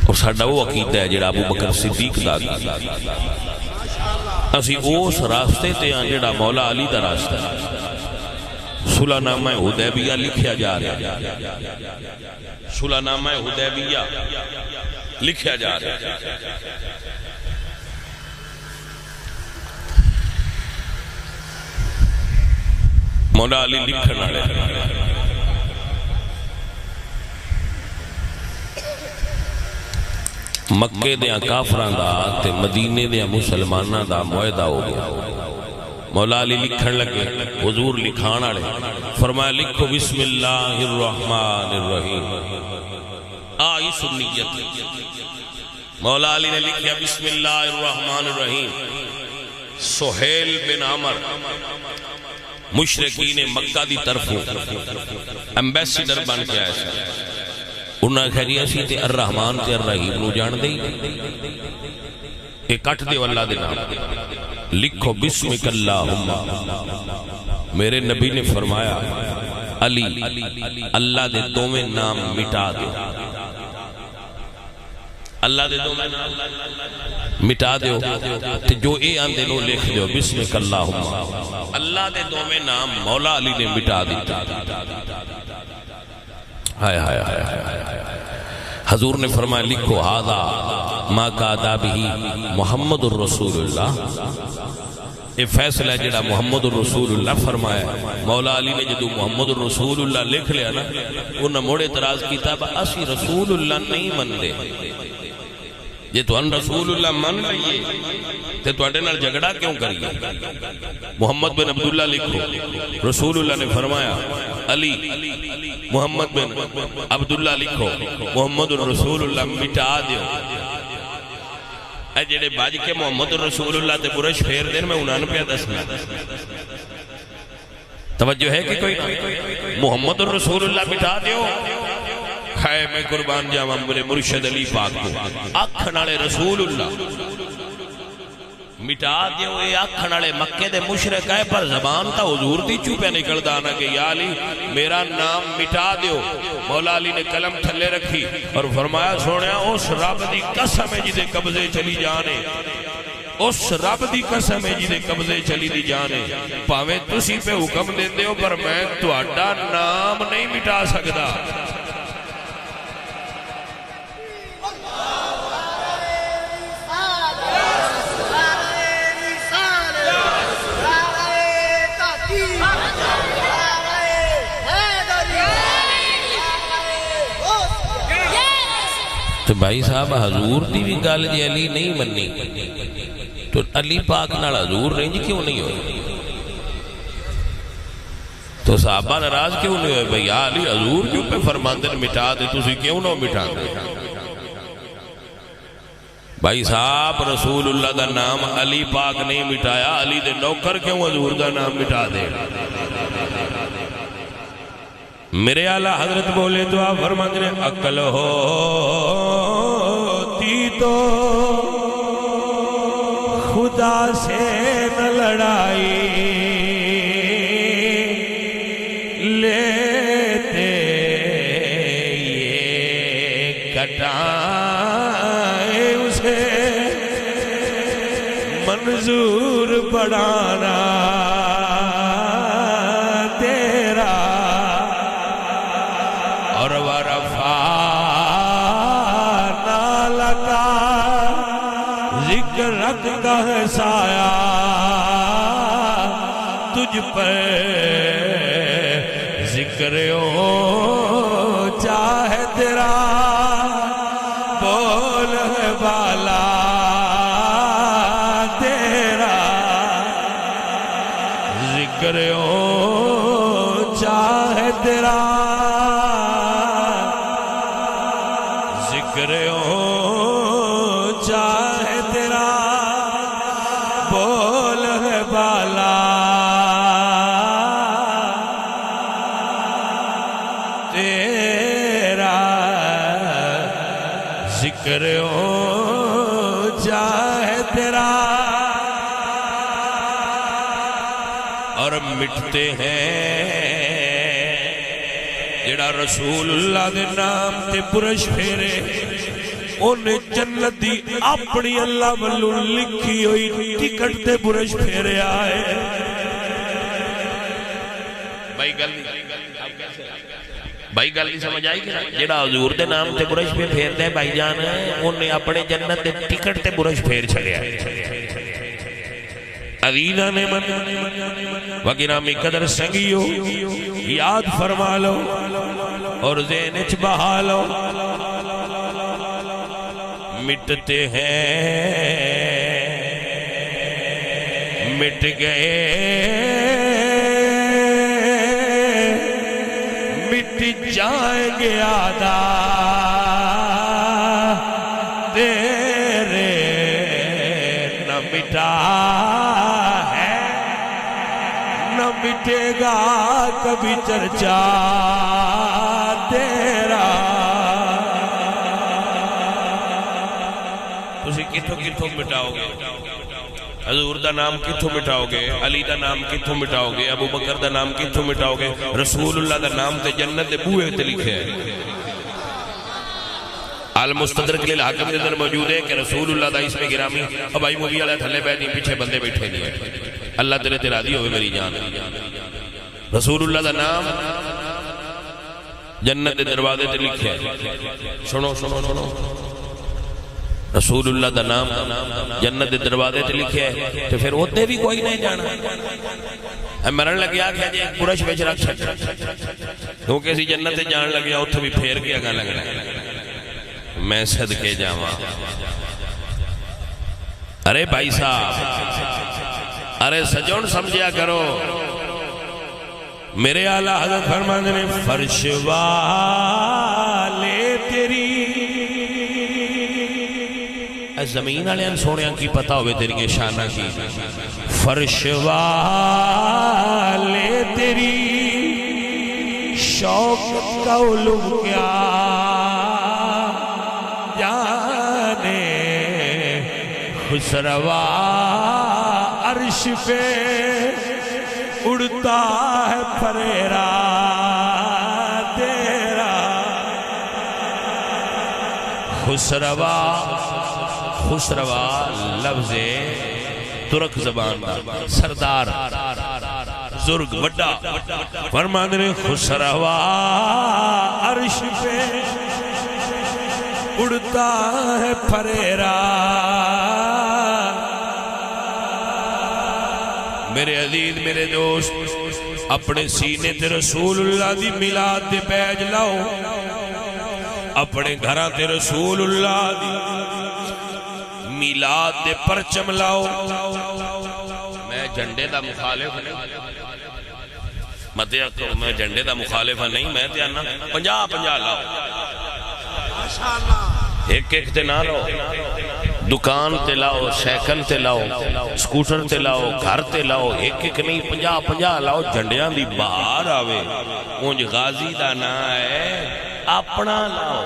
اور ساڑھا وہ عقیدہ ہے جڑا ابو بکر صدیق دا اسی اس راستے تے ہیں جڑا مولا علی دا راستہ صلح نامہ حدیبیہ لکھیا جا رہا ہے صلح نامہ حدیبیہ لکھیا جا رہا ہے مولا علی لکھنا رہے مکے دیاں کافران دا تے مدینے دیاں مسلمانہ دا معاہدہ ہو گیا مولا علی لکھن لگے حضور لکھانا لے فرمایا لکھو بسم اللہ الرحمن الرحیم آئی سنیت مولا علی نے لکھیا بسم اللہ الرحمن الرحیم سہیل بن عمر مشرقین مکہ دی طرفوں ایمبیسیڈر بن کے آئے سا انہاں کہہ اسی تے الرحمن تے الرحیم نو جان دے ایک کٹ دے واللہ دے نام لکھو بسمک اللہم میرے نبی نے فرمایا علی اللہ دے دومیں نام مٹا دے اللہ دے دومیں نام مٹا دیو تے جو اے آندے نو لکھ دیو بسمک اللہم اللہ دے دومیں نام مولا علی نے مٹا دیتا ہائے ہائے ہائے حضور نے فرمایا لکھو ھذا ما قادا بھی محمد الرسول اللہ، یہ فیصلہ ہے جڑا محمد الرسول اللہ فرمایا۔ مولا علی نے جدو محمد الرسول اللہ لکھ لیا نا، انہوں نے موڑے اعتراض کیتا اسی رسول اللہ نہیں من دے، جے تو ان رسول اللہ من لئیے تے تو اڈے نال جھگڑا کیوں کریے؟ محمد بن عبداللہ لکھو، رسول اللہ نے فرمایا علی محمد بن عبداللہ لکھو، محمد الرسول اللہ مٹا دیو۔ اے جڑے باج کے محمد الرسول اللہ تے برش پھیر دین، میں انہاں نے پہ دسنا، توجہ ہے کہ کوئی محمد الرسول اللہ مٹا دیو؟ خائے میں قربان جاواں میرے مرشد علی پاک کو، آکھن والے رسول اللہ مٹا دیو، اے آکھن والے مکے دے مشرک ہے، پر زبان تا حضور دی چوپے نکل دانا کہ یا علی میرا نام مٹا دیو۔ مولا علی نے قلم تھلے رکھی اور فرمایا سونیا اس رب دی قسم ہے جدے قبضے چلی جانے، اس رب دی قسم ہے جدے قبضے چلی دی جانے، پاویں تسی پہ حکم دے دیو پر میں تہاڈا نام نہیں مٹا سکدا۔ تو بھائی صاحب حضور دی بھی گل جی علی نہیں منی تو علی پاک نال حضور رنج کیوں نہیں ہوئے؟ تو صحابہ ناراض کیوں نہیں ہوئے؟ بھئی علی حضور کیوں پہ فرماندن مٹا دے، تسی کیوں نہ مٹا دے؟ بھائی صاحب رسول اللہ دا نام علی پاک نہیں مٹایا، علی دے نوکر کیوں حضور دا نام مٹا دے؟ میرے اعلیٰ حضرت بولے تو آپ فرماتے ہیں عقل ہوتی تو خدا سے نہ لڑائی لیتے، یہ کٹائے اسے منظور بڑھانا سایہ تجھ پر ذکر اونچا ہے تیرا، بول ہے بالا تیرا، ذکر اونچا ہے تیرا، ذکر اونچا ہے تیرا، بول ہے بالا تیرا، ذکر اونچا ہے تیرا۔ اور مٹتے ہیں جڑا رسول اللہ دے نام تے برش پھیرے، انہیں جنت دی اپنی اللہ والو لکھی ہوئی ٹکٹ تے برش پھیرے آئے۔ بھائی گل نہیں سمجھ آئی کہ جڑا حضور دے نام تے برش پہ پھیر دے بھائی جان، انہیں اپنے جنت دے ٹکٹ تے برش پھیر چھڑے آئے۔ عزیزہ نے من وگرامی قدر سنگیو یاد فرما لو اور ذہن اچ بہا لو، مٹتے ہیں مٹ گئے، مٹ جائیں گے آدھا تیرے، نہ مٹا ہے نہ مٹے گا کبھی چرچا تیرا۔ کتھوں مٹاؤ گے؟ حضور دا نام کتھوں مٹاؤ گے؟ علی دا نام کتھوں مٹاؤ گے؟ ابو بکر دا نام کتھوں مٹاؤ گے؟ رسول اللہ دا نام تے جنت دے بوئے تے لکھے ہے۔ المستدرک للحاکم دے اندر موجود ہے کہ رسول اللہ دا اسم گرامی، اب آئی مووی والے تھلے بیٹھ نہیں، پیچھے بندے بیٹھے نہیں، اللہ تیرے تے راضی ہوئے میری جان۔ رسول اللہ دا نام جنت دے دروازے تے لکھیا ہے سنو سنو سنو رسول اللہ دا نام جنت دے دروازے تے لکھیا ہے تو پھر اوتے بھی کوئی نہیں جانا مرن لگیا کہ جی ایک برش وچ رکھ چھڈ کیونکہ اسی جنت تے جان لگیا اوتھے بھی پھیر کے اگاں لگنا میں صدقے جاواں ارے بھائی صاحب ارے سجون سمجھیا کرو میرے اعلیٰ حضرت فرمانے میں فرش والے تیری زمین والے سونیاں کی پتہ ہوئے تیری شانہ کی فرش والے تیری شوق کا علم کیا جانے خسروا عرش پہ اڑتا ہے پھریرا تیرا خسروا خسروا لفظ ترک زبان سردار بزرگ وڈا فرمانے میں خسروا عرش پہ اڑتا ہے پھریرا میرے عزیز میرے دوست اپنے سینے تے رسول اللہ دی میلاد دے پیج لاؤ اپنے گھراں تے رسول اللہ دی میلاد دے پرچم لاؤ میں جھنڈے دا مخالف نہیں میں جھنڈے دا مخالف نہیں میں تے آنا 50-50 لاؤ ایک ایک تے نہ لاؤ دکان تے لاؤ سیکل تے لاؤ سکوٹر تے لاؤ گھر تے لاؤ ایک ایک نہیں 50-50 لاؤ جھنڈیاں دی باہر آوے اونج غازی دا نا ہے اپنا لاؤ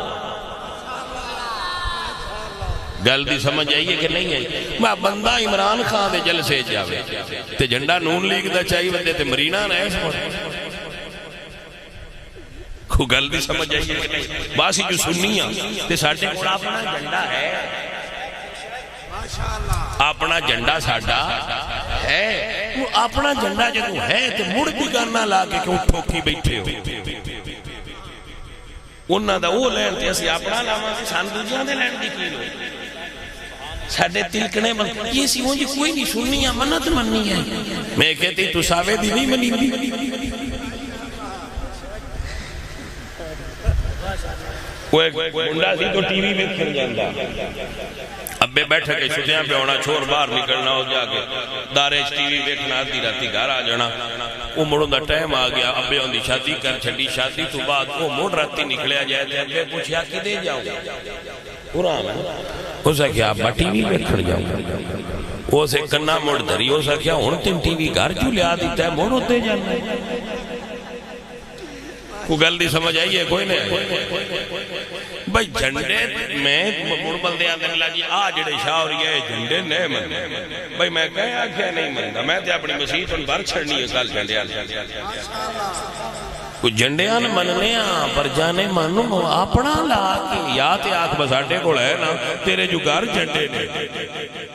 گل دی سمجھ آئیے کہ نہیں ہے میں بندہ عمران خان دے جلسے جاوے تے جھنڈا نون لیگ دا چاہی ودے تے مرینا نہ ہے کو گل دی سمجھ آئیے کہ نہیں باسی جو سنیاں تے ساڑھے کو اپنا جھنڈا ہے اپنا جھنڈا ساڑھا ہے وہ اپنا جھنڈا جدو ہے تو مڑ بھی گانا لا کے کیوں ٹھوکی بیٹھے ہو انہاں دا وہ لین تے اسی اپنا لاما سے ساندوجیاں دے لین دی کی لو ساڑھے تلکنے بن یہ سی وہ جی کوئی نہیں سننیاں منت مننی ہے میں کہتی تو ساوے دی نہیں منی دی وہ ایک منڈا سی تو ٹی وی میں کھر جاندہ ابے بیٹھا کے چھٹیاں پہ ہونا چھوڑ باہر نکلنا ہو جا کے دارے ٹی وی دیکھنا آتی رہتی گھر آ جانا وہ مڑوں دا ٹائم آ گیا ابے ہوندی شادی کر چھڑی شادی تو بعد وہ مڑ راتی نکلیا جائے تھے ابے پوچھیا کی دے جاؤں قرآن ہو سکیا ابا ٹی وی میں کھڑ جاؤں وہ سے کنہ مڑ دھری ہو سکیا ہون تم ٹی وی گھر جو لیا دیتا ہے مڑ ہوتے جانا کو گل دی سمجھ آئی ہے کوئی نہیں بھائی جھنڈے میں مربل دے آدھے اللہ جی آجڑے شاہ اور یہ جھنڈے نہیں مندے بھائی میں کہا کیا نہیں مندہ میں تے اپنی مسیح ان بار چھڑنی ہے کال جھنڈے آنے کچھ جھنڈے آنے مننے پر جانے منو اپنا لا کے یا تے آنکھ بساٹے کو ہے نا تیرے جو گھر جھنڈے نہیں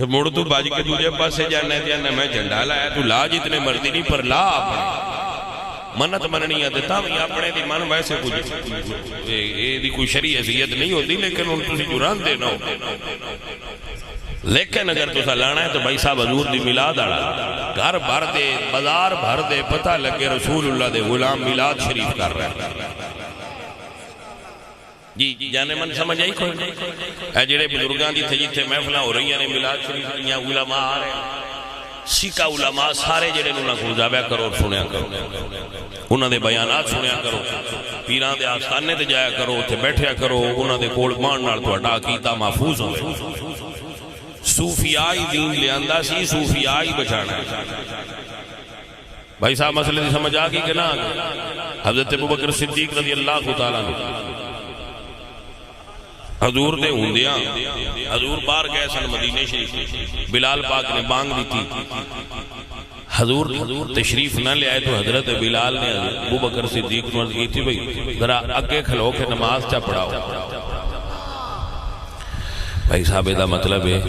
مڑ تو باج کے تجھے پاس سے جانا ہے میں جھنڈا لایا تو لا جتنے مرضی نہیں پر لا اپنے منت مننی آتے تھا بھی اپنے دی من ویسے کچھ یہ دی کوئی شریع حیثیت نہیں ہوتی لیکن ان تسی جران دے نہ ہو لیکن اگر تسا لانا ہے تو بھائی صاحب حضور دی میلاد آڑا گھر بھر دے بازار بھر دے پتہ لگے رسول اللہ دے غلام میلاد شریف کر رہے ہیں جی جانے من سمجھ آئی کوئی اے جڑے بزرگان جی تھے جیتے محفلہ ہو رہی ہیں میلاد شریف یہاں علماء آ رہے ہیں سکا علماء سارے جڑے انہوں کو جاویا کرو اور سنیا کرو انہوں نے بیانات سنیا کرو پیران دے آستانے تے جایا کرو تے بیٹھیا کرو انہوں نے کول مان نال تو اٹا کیتا محفوظ ہوئے صوفیائی دین لے اندہ سی صوفیائی بچانا ہے بھائی صاحب مسئلے دی سمجھ آگی کہ نا حضرت ابوبکر صدیق رضی اللہ تعالیٰ نے حضور دے ہوندیاں حضور بار گئے سن مدینہ شریف بلال پاک نے بانگ دی تھی حضور تشریف نہ لے آئے تو حضرت بلال نے ابوبکر صدیق مرض کی تھی بھئی ذرا اگے کھلو کے نماز چا پڑھاؤ بھائی صاحب دا مطلب ہے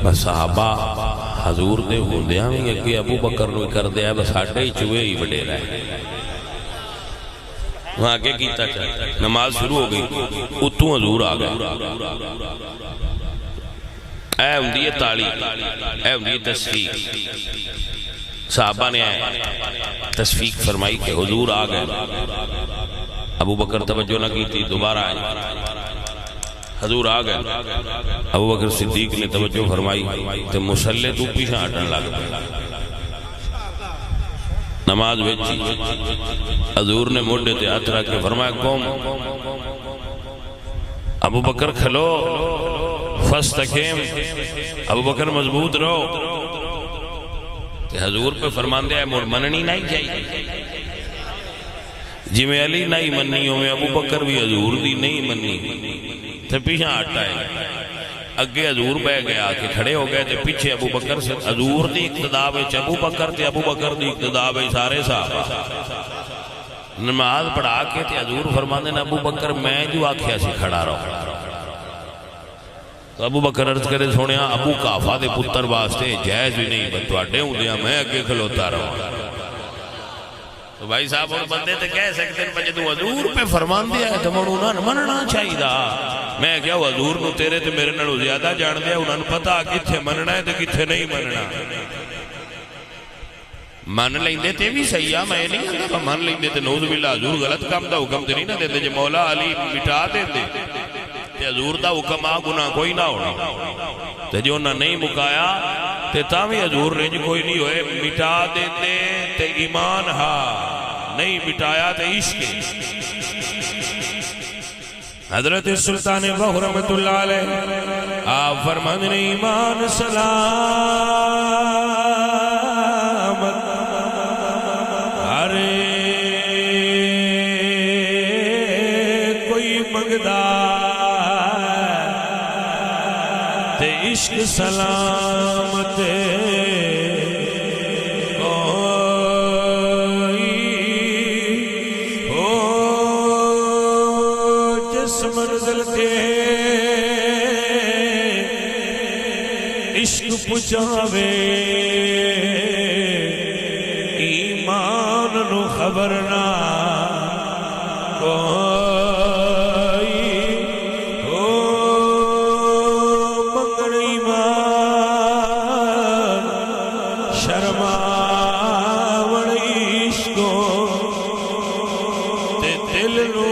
بس صحابہ حضور دے ہوندیاں بھی اگے ابو بکر نو کر دیا بس ساڈے ہی چوہے ہی وڈیرا ہے وہاں آگے کیتا چاہتا نماز شروع ہو گئی اتوں حضور آ گئے اے ہوندی ہے تالی اے ہوندی ہے تصفیق صحابہ نے تصفیق فرمائی کہ حضور آ گئے ابو بکر توجہ نہ کی تھی دوبارہ آئے حضور آ گئے ابو بکر صدیق نے توجہ فرمائی تو مسلح تو پیچھے ہٹن لگ پیا نماز وچ حضور نے موڈے تے ہاتھ رکھ کے فرمایا قوم ابو بکر کھلو فاستقیم ابو بکر مضبوط رہو تے حضور پہ فرماندے ہے مڑ مننی نہیں چاہیے جی میں علی نہیں مننی ہوں میں ابو بکر بھی حضور دی نہیں مننی تے پیچھے ہٹا ہے اگے حضور بہ گیا کہ کھڑے ہو گئے تے پیچھے ابو بکر سے حضور دی اقتداء وچ ابو بکر تے ابو بکر دی اقتداء وچ سارے صاحب نماز پڑھا کے تے حضور فرماندے نے ابو بکر میں جو آکھیا سی کھڑا رہو تو ابو بکر عرض کرے سونیا ابو کافا دے پتر واسطے جائز بھی نہیں بتواڈے ہوندیاں میں اگے کھلوتا رہا تو بھائی صاحب اور بندے تے کہہ سکتے ہیں پجے تو حضور پہ فرمان دیا ہے تو انہوں نے مننا چاہیے دا میں کیا حضور نو تیرے تے میرے نالوں زیادہ جان دیا انہوں نے پتا کتھے مننا ہے تے کتھے نہیں مننا من لیندے تے بھی صحیح ہے میں نہیں کہتا من لیندے تے نعوذ باللہ حضور غلط کام دا حکم تے نہیں نہ دیتے جے مولا علی مٹا دیتے تے حضور دا حکم آ گناہ کوئی نہ ہونا تے جو انہوں نے نہیں مکایا تے تاوی حضور رنج کوئی نہیں ہوئے مٹا دیتے تے ایمان ہا نہیں مٹایا تے عشق حضرت سلطان بہو رحمت اللہ علیہ آپ فرماندے ایمان سلامت ارے کوئی منگدا تے عشق سلامت منزل کے عشق پچھاوے ایمان نو خبر نہ کوئی ہو منگڑ ایمان شرماوڑ عشقوں تے دل نو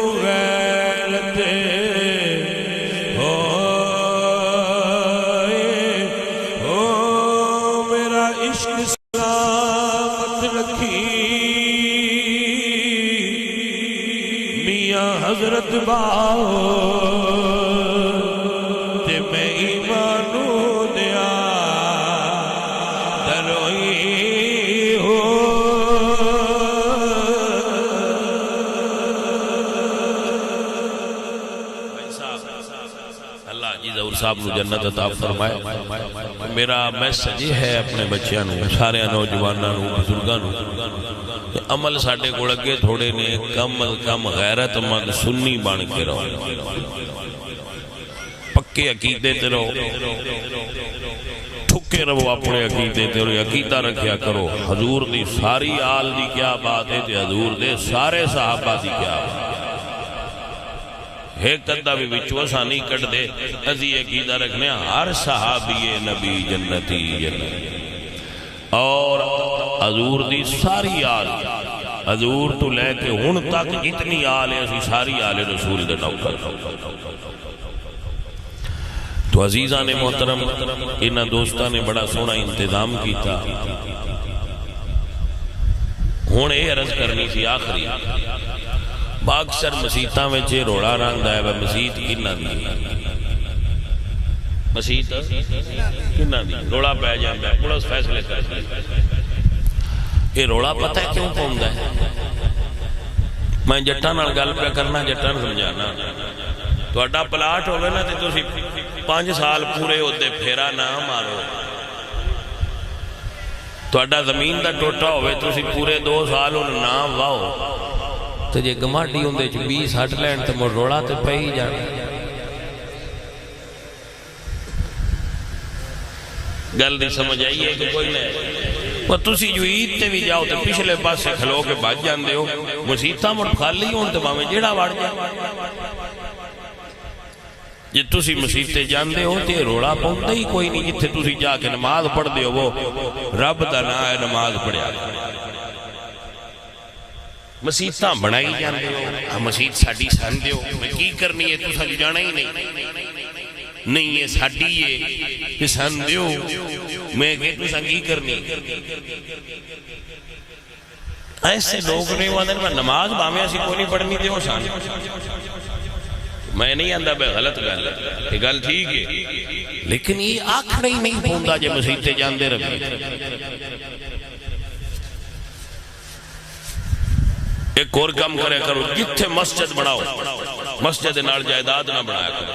حضرت باؤ تے میں ایمانو دیا دروئی ہو اللہ جی ظہور صاحب نو جنت عطا فرمائے میرا میسج یہ ہے اپنے بچیاں نو سارے نوجواناں نو بزرگاں نو عمل ساڑھے کو لگے تھوڑے نے کم از کم غیرت مند سنی بان کے رہو پکے عقیدے تے رہو ٹھکے رہو اپنے عقیدے تے رہو عقیدہ رکھیا کرو حضور دی ساری آل دی کیا بات ہے تے حضور دے سارے صحابہ دی کیا بات ایک قدہ بھی بچو آسانی کٹ دے ازی عقیدہ رکھنے ہر صحابی نبی جنتی جنتی اور حضور دی ساری آل حضور تو لے کے ہن تک اتنی آل ہے اسی ساری آل رسول دے نوکر تو عزیزان محترم انہاں دوستاں نے بڑا سونا انتظام کیتا ہن اے عرض کرنی سی آخری باکسر مسیطاں میں چھے روڑا رنگ ہے مسیط کنہ دی مسیط کنہ دی روڑا پہ جاندہ ہے پولیس فیصلے کرتا ہے یہ روڑا پتہ ہے کیوں پہندا ہے میں جٹاں نال گل پہ کرنا جٹاں سمجھانا تو اڈا پلاٹ ہوگا نا تو 5 سال پورے ہوتے پھیرا نہ مارو تو اڈا زمین دا ٹوٹا ہوئے تو پورے 2 سال انہوں نام واؤ تو جے گماٹی ہوں دے 20 ہٹ لین تو مر روڑا تو پہ ہی جانا گل دی سمجھ آئی ہے کہ کوئی نہیں؟ وہ تسی جو عید تے بھی جاؤ تو پچھلے پاسے کھلو کے بچ جاندے ہو، مسیتاں مڑ خالی ہون تے باویں جیڑا وڑ جائے۔ جی تسی مسیتے جاندے ہو تے روڑا پاؤندا ہی کوئی نہیں، جتھے تسی جا کے نماز پڑھ دے ہو وہ رب دا نام ہے نماز پڑھیا۔ مسیتاں بنائی جاندے ہو، مسیت ساڈی سمجھدے ہو، میں کی کرنی ہے تساں جانا ہی نہیں یہ ساڈی ہے کہ سمجھدے ہو، میں کہ تساں کی کرنی۔ ایسے لوگ نے وہ میں نماز باویں اسی کوئی نہیں پڑھنی تے ہو سان، میں نہیں آندا بے غلط گل ہے، یہ گل ٹھیک ہے، لیکن یہ آکھنا ہی نہیں پوندا جے مسیتے جاندے رہے۔ ایک اور کام کرے کرو، جتھے مسجد بناؤ مسجد نال جائیداد نہ بنایا کرو۔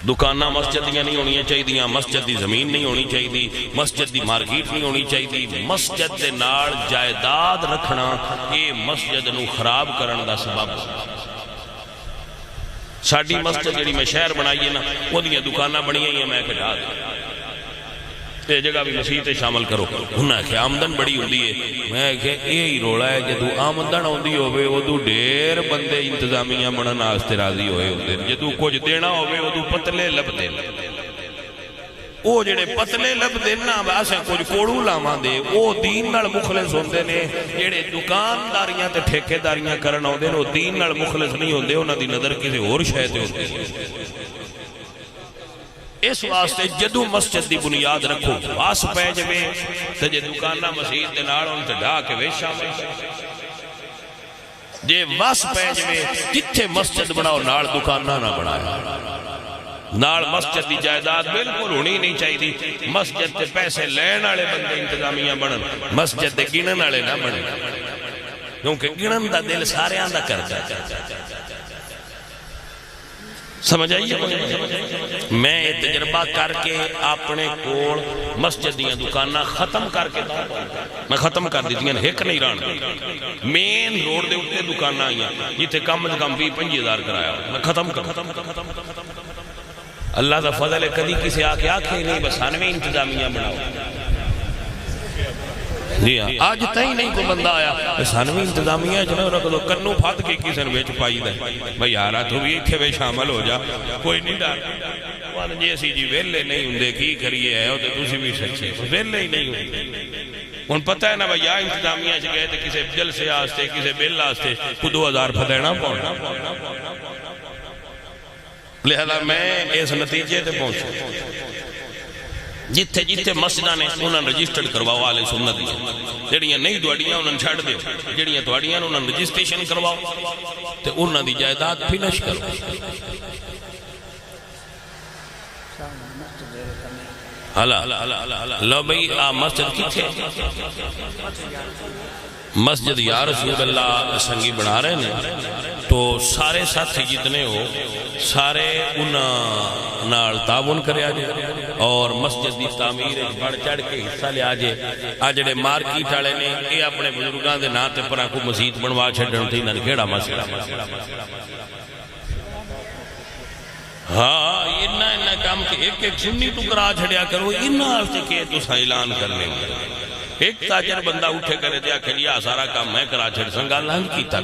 دکانہ مسجد دیاں نہیں ہونی چاہیے، مسجد دی زمین نہیں ہونی چاہیے، مسجد دی مارکیٹ نہیں ہونی چاہیے۔ مسجد دے نال جائیداد رکھنا یہ مسجد نو خراب کرن دا سبب۔ ساڈی مسجد جڑی میں شہر بنائی ہے نا، وہ دیاں دکانہ بنی ہیں میں کٹا دیا، یہ جگہ بھی مسیح شامل کرو۔ انہاں کہ آمدن بڑی ہوندی ہے، میں کہ یہی روڑا ہے جدو آمدن ہوندی ہوئے ادو ڈھیر بندے انتظامیہ بنن واسطے راضی ہوئے ہوندے، جدو کچھ دینا ہوئے ادو پتلے لب دے، وہ جڑے پتلے لب دینا واسے کچھ کوڑو لاواں دے، وہ دین نال مخلص ہوندے نے۔ جڑے دکانداریاں تے ٹھیکیداریاں کرن ہوندے نے وہ دین نال مخلص نہیں ہوندے، انہاں دی نظر کسی اور شے تے ہوندی ہے۔ اس واسطے جدو مسجد دی بنیاد رکھو، واس پہ جوے تے جے دکانہ مسجد دے نال ہون تے ڈھا کے ویچ شامل، جے واس پہ جوے جتھے مسجد بناؤ نال دکانہ نہ بنایا، نال مسجد دی جائیداد بالکل ہونی نہیں چاہیے۔ مسجد تے پیسے لین والے بندے انتظامیہ بنن، مسجد تے گنن والے نہ بنن، کیونکہ گنن دا دل سارے آندا کردا ہے۔ سمجھ آئیے؟ میں تجربہ کر کے اپنے کوڑ مسجد دیاں دکانہ ختم کر کے میں ختم کر دیتی ہیں، ایک نہیں ران مین روڈ دے اٹھے دکانہ آئیاں جیتے کم از کم 20-25 کرایا، میں ختم کر۔ اللہ دا فضل ہے، کدی کسی آکے آکھے نہیں بس ہنویں انتظامیہ بناؤ۔ جی ہاں، آج تائیں نہیں کوئی بندہ آیا سانوی انتظامیہ جنہوں رکھ دو، کنو پھات کے کسی نے بیچ پائی دے، بھئی یارا تو بھی اتھے بے شامل ہو جا، کوئی نہیں ڈار وہاں جیسی جی ویلے نہیں ہوندے کی کریے ہے، ہوتے دوسری بھی سچے ویلے ہی نہیں ہوندے۔ ان پتہ ہے نا بھئی یا انتظامیہ سے گئے تھے کسی جلسے آستے کسی بیل آستے کو 2000 پھدینا پہنچا، لہذا میں اس نتیجے تے پہنچا۔ جتھے جتھے مسجدہ نے انہاں رجسٹرڈ کرواؤ آلے سنت دی، جڑیاں نہیں دوڑیاں انہاں چھڑ دیو، جڑیاں دوڑیاں انہاں رجسٹریشن کرواؤ تے انہاں دی جائیداد فنش کرو۔ لو بھئی مسجد کتھے؟ مسجد یا رسول اللہ سنگی بنا رہے ہیں تو سارے ساتھی جتنے ہو سارے انہاں نال تعاون کرے آجے اور مسجد دی تعمیر بڑھ چڑھ کے حصہ لے آجے۔ آجڑے مارکیٹ آلے نے یہ اپنے بزرگان دے ناتے پر آنکو مسجد بنوا چھڑن تھی نہ کھیڑا مسئلہ۔ ہاں انہاں کام کے ایک ایک سنی تو کرا چھڑیا کرو، انہاں سے کہ تو سا اعلان کرنے ہوئے۔ ایک تاجر بندہ اٹھے کرے دیا کہ لیا سارا کام میں کرا چھڑ سنگا لانگ کیتا۔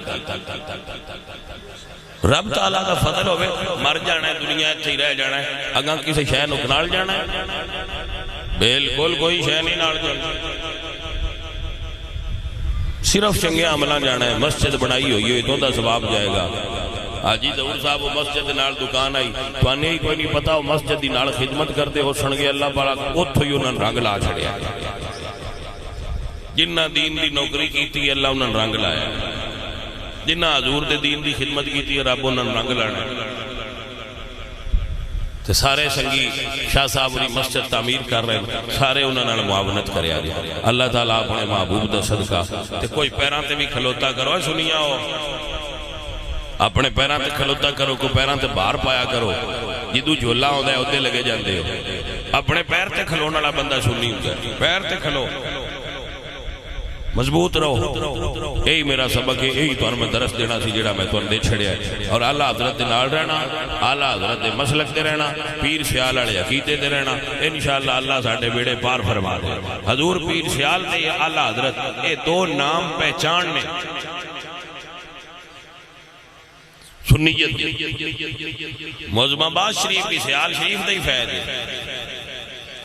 رب تعالیٰ کا فضل ہوئے مر جانا ہے، دنیا تھی رہ جانا ہے، اگاں کسی شہر نکنال جانا ہے، بالکل کوئی شہر نہیں نال جانا، صرف چنگے عملہ جانا ہے۔ مسجد بنائی ہوئی ہے تو دا ثواب جائے گا۔ حاجی ظہور صاحب وہ مسجد نال دکان آئی تو آنے ہی کوئی نہیں پتا وہ مسجد دی نال خدمت کرتے ہو سنگے اللہ پاک اتھو ہی انہوں رنگ لا چھڑیا۔ جنہ دین دی نوکری کیتی اللہ انہوں رنگ لایا، جنہ حضور دے دین دی خدمت کیتی رب انہوں رنگ لانا۔ تو سارے سنگی شاہ صاحب نے مسجد تعمیر کر رہے ہیں، سارے انہوں نے معاونت کرے آ رہے۔ اللہ تعالیٰ اپنے محبوب دا صدقہ تے کوئی پیران تے بھی کھلوتا کرو، سنیا ہو اپنے پیران تے کھلوتا کرو، کوئی پیران تے باہر پایا کرو، جدو جھولا ہوندہ ہے ادھے لگے جاندے ہو۔ اپنے پیر تے کھلونا والا بندہ سنی ہوتا ہے، پیر تے کھلو مضبوط رہو. یہی میرا سبق ہے, یہی تو میں درس دینا سی جڑا میں تو دے چھڑیا ہے. اور اعلیٰ حضرت دے نال رہنا, اعلیٰ حضرت دے مسلک تے رہنا, پیر سیال والے عقیدے تے رہنا. انشاءاللہ اللہ ساڈے بیڑے پار فرما دے. حضور پیر سیال تے اعلیٰ حضرت یہ دو نام پہچان نے سنیت. معظم آباد شریف کی سیال شریف دے فیض ہے.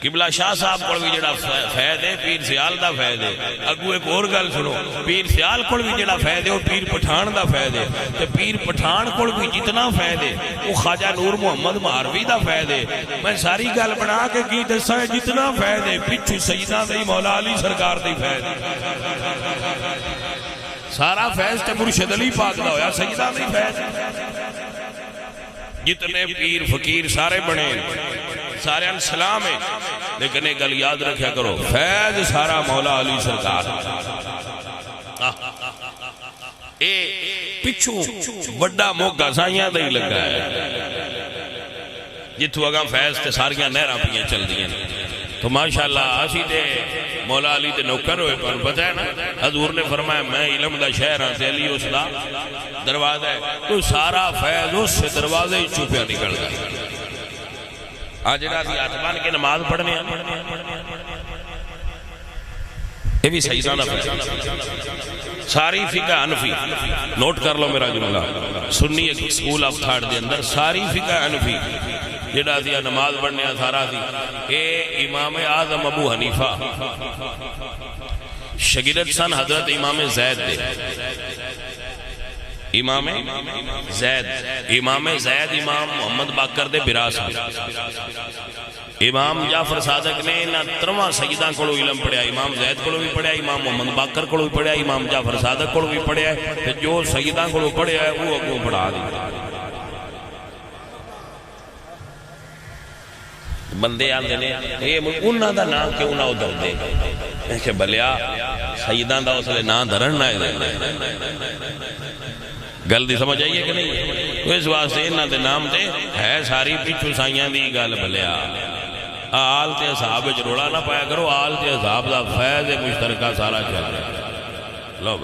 قبلہ شاہ صاحب کو بھی جڑا فیض ہے پیر سیال دا فیض ہے. اگو ایک اور گل سنو, پیر سیال کو بھی جڑا فیض ہے وہ پیر پٹھان دا فیض ہے. تے پیر پٹھان کو بھی جتنا فیض ہے وہ خواجہ نور محمد مہاروی دا فیض ہے. میں ساری گل بنا کے کی دساں جتنا فیض ہے پچھو سیدہ دی مولا علی سرکار دی فیض ہے. سارا فیض تے مرشد علی پاک دا ہویا, سیدہ دی فیض. جتنے پیر فقیر سارے بنے سارے سلام ہے, لیکن ایک گل یاد رکھیا کرو, فیض سارا مولا علی سرکار. اے پچھو بڑا موقع سائیاں دے لگا ہے جتو اگاں فیض تے ساریاں نہراں پیاں چل دیا. تو ماشاءاللہ اسی تے مولا علی تے نوکر ہوئے, پر پتہ ہے نا حضور نے فرمایا میں علم دا شہر ہاں تے علی اس دا دروازہ ہے. تو سارا فیض اس سے دروازے ہی چھپیا نکل گیا. آج راتی آتمان کے نماز پڑھنے یہ بھی سیدانہ فیض. ساری فقہ حنفی نوٹ کر لو میرا جملہ, سنی ایک سکول آف تھاٹ دے اندر ساری فقہ حنفی جڑا دیا نماز پڑھنے سارا دی. اے امام اعظم ابو حنیفہ شگیرت سن حضرت امام زید دے. امام زید امام محمد باقر دے براس. امام جعفر صادق نے نہ ترواں سیدان کو علم پڑھیا, امام زید کو بھی پڑھیا, امام محمد باقر کو بھی پڑھیا, امام جعفر صادق کو بھی پڑھیا ہے. جو سیدان کو پڑھیا ہے وہ اگوں پڑھا دی. بندے آندے نے انہاں دا نام کیوں نہ ادھر دے کہ بلیا سیدان دا اسلے نام دھرن نہ دے. گل دی سمجھ آئیے کہ نہیں؟ تو اس واسطے انہاں دے نام تے ہے ساری پیچھو سائیاں دی گل. بلیا آل تے اصحاب وچ روڑا نہ پایا کرو, آل تے اصحاب دا فیض مشترکہ سارا چل رہا. لو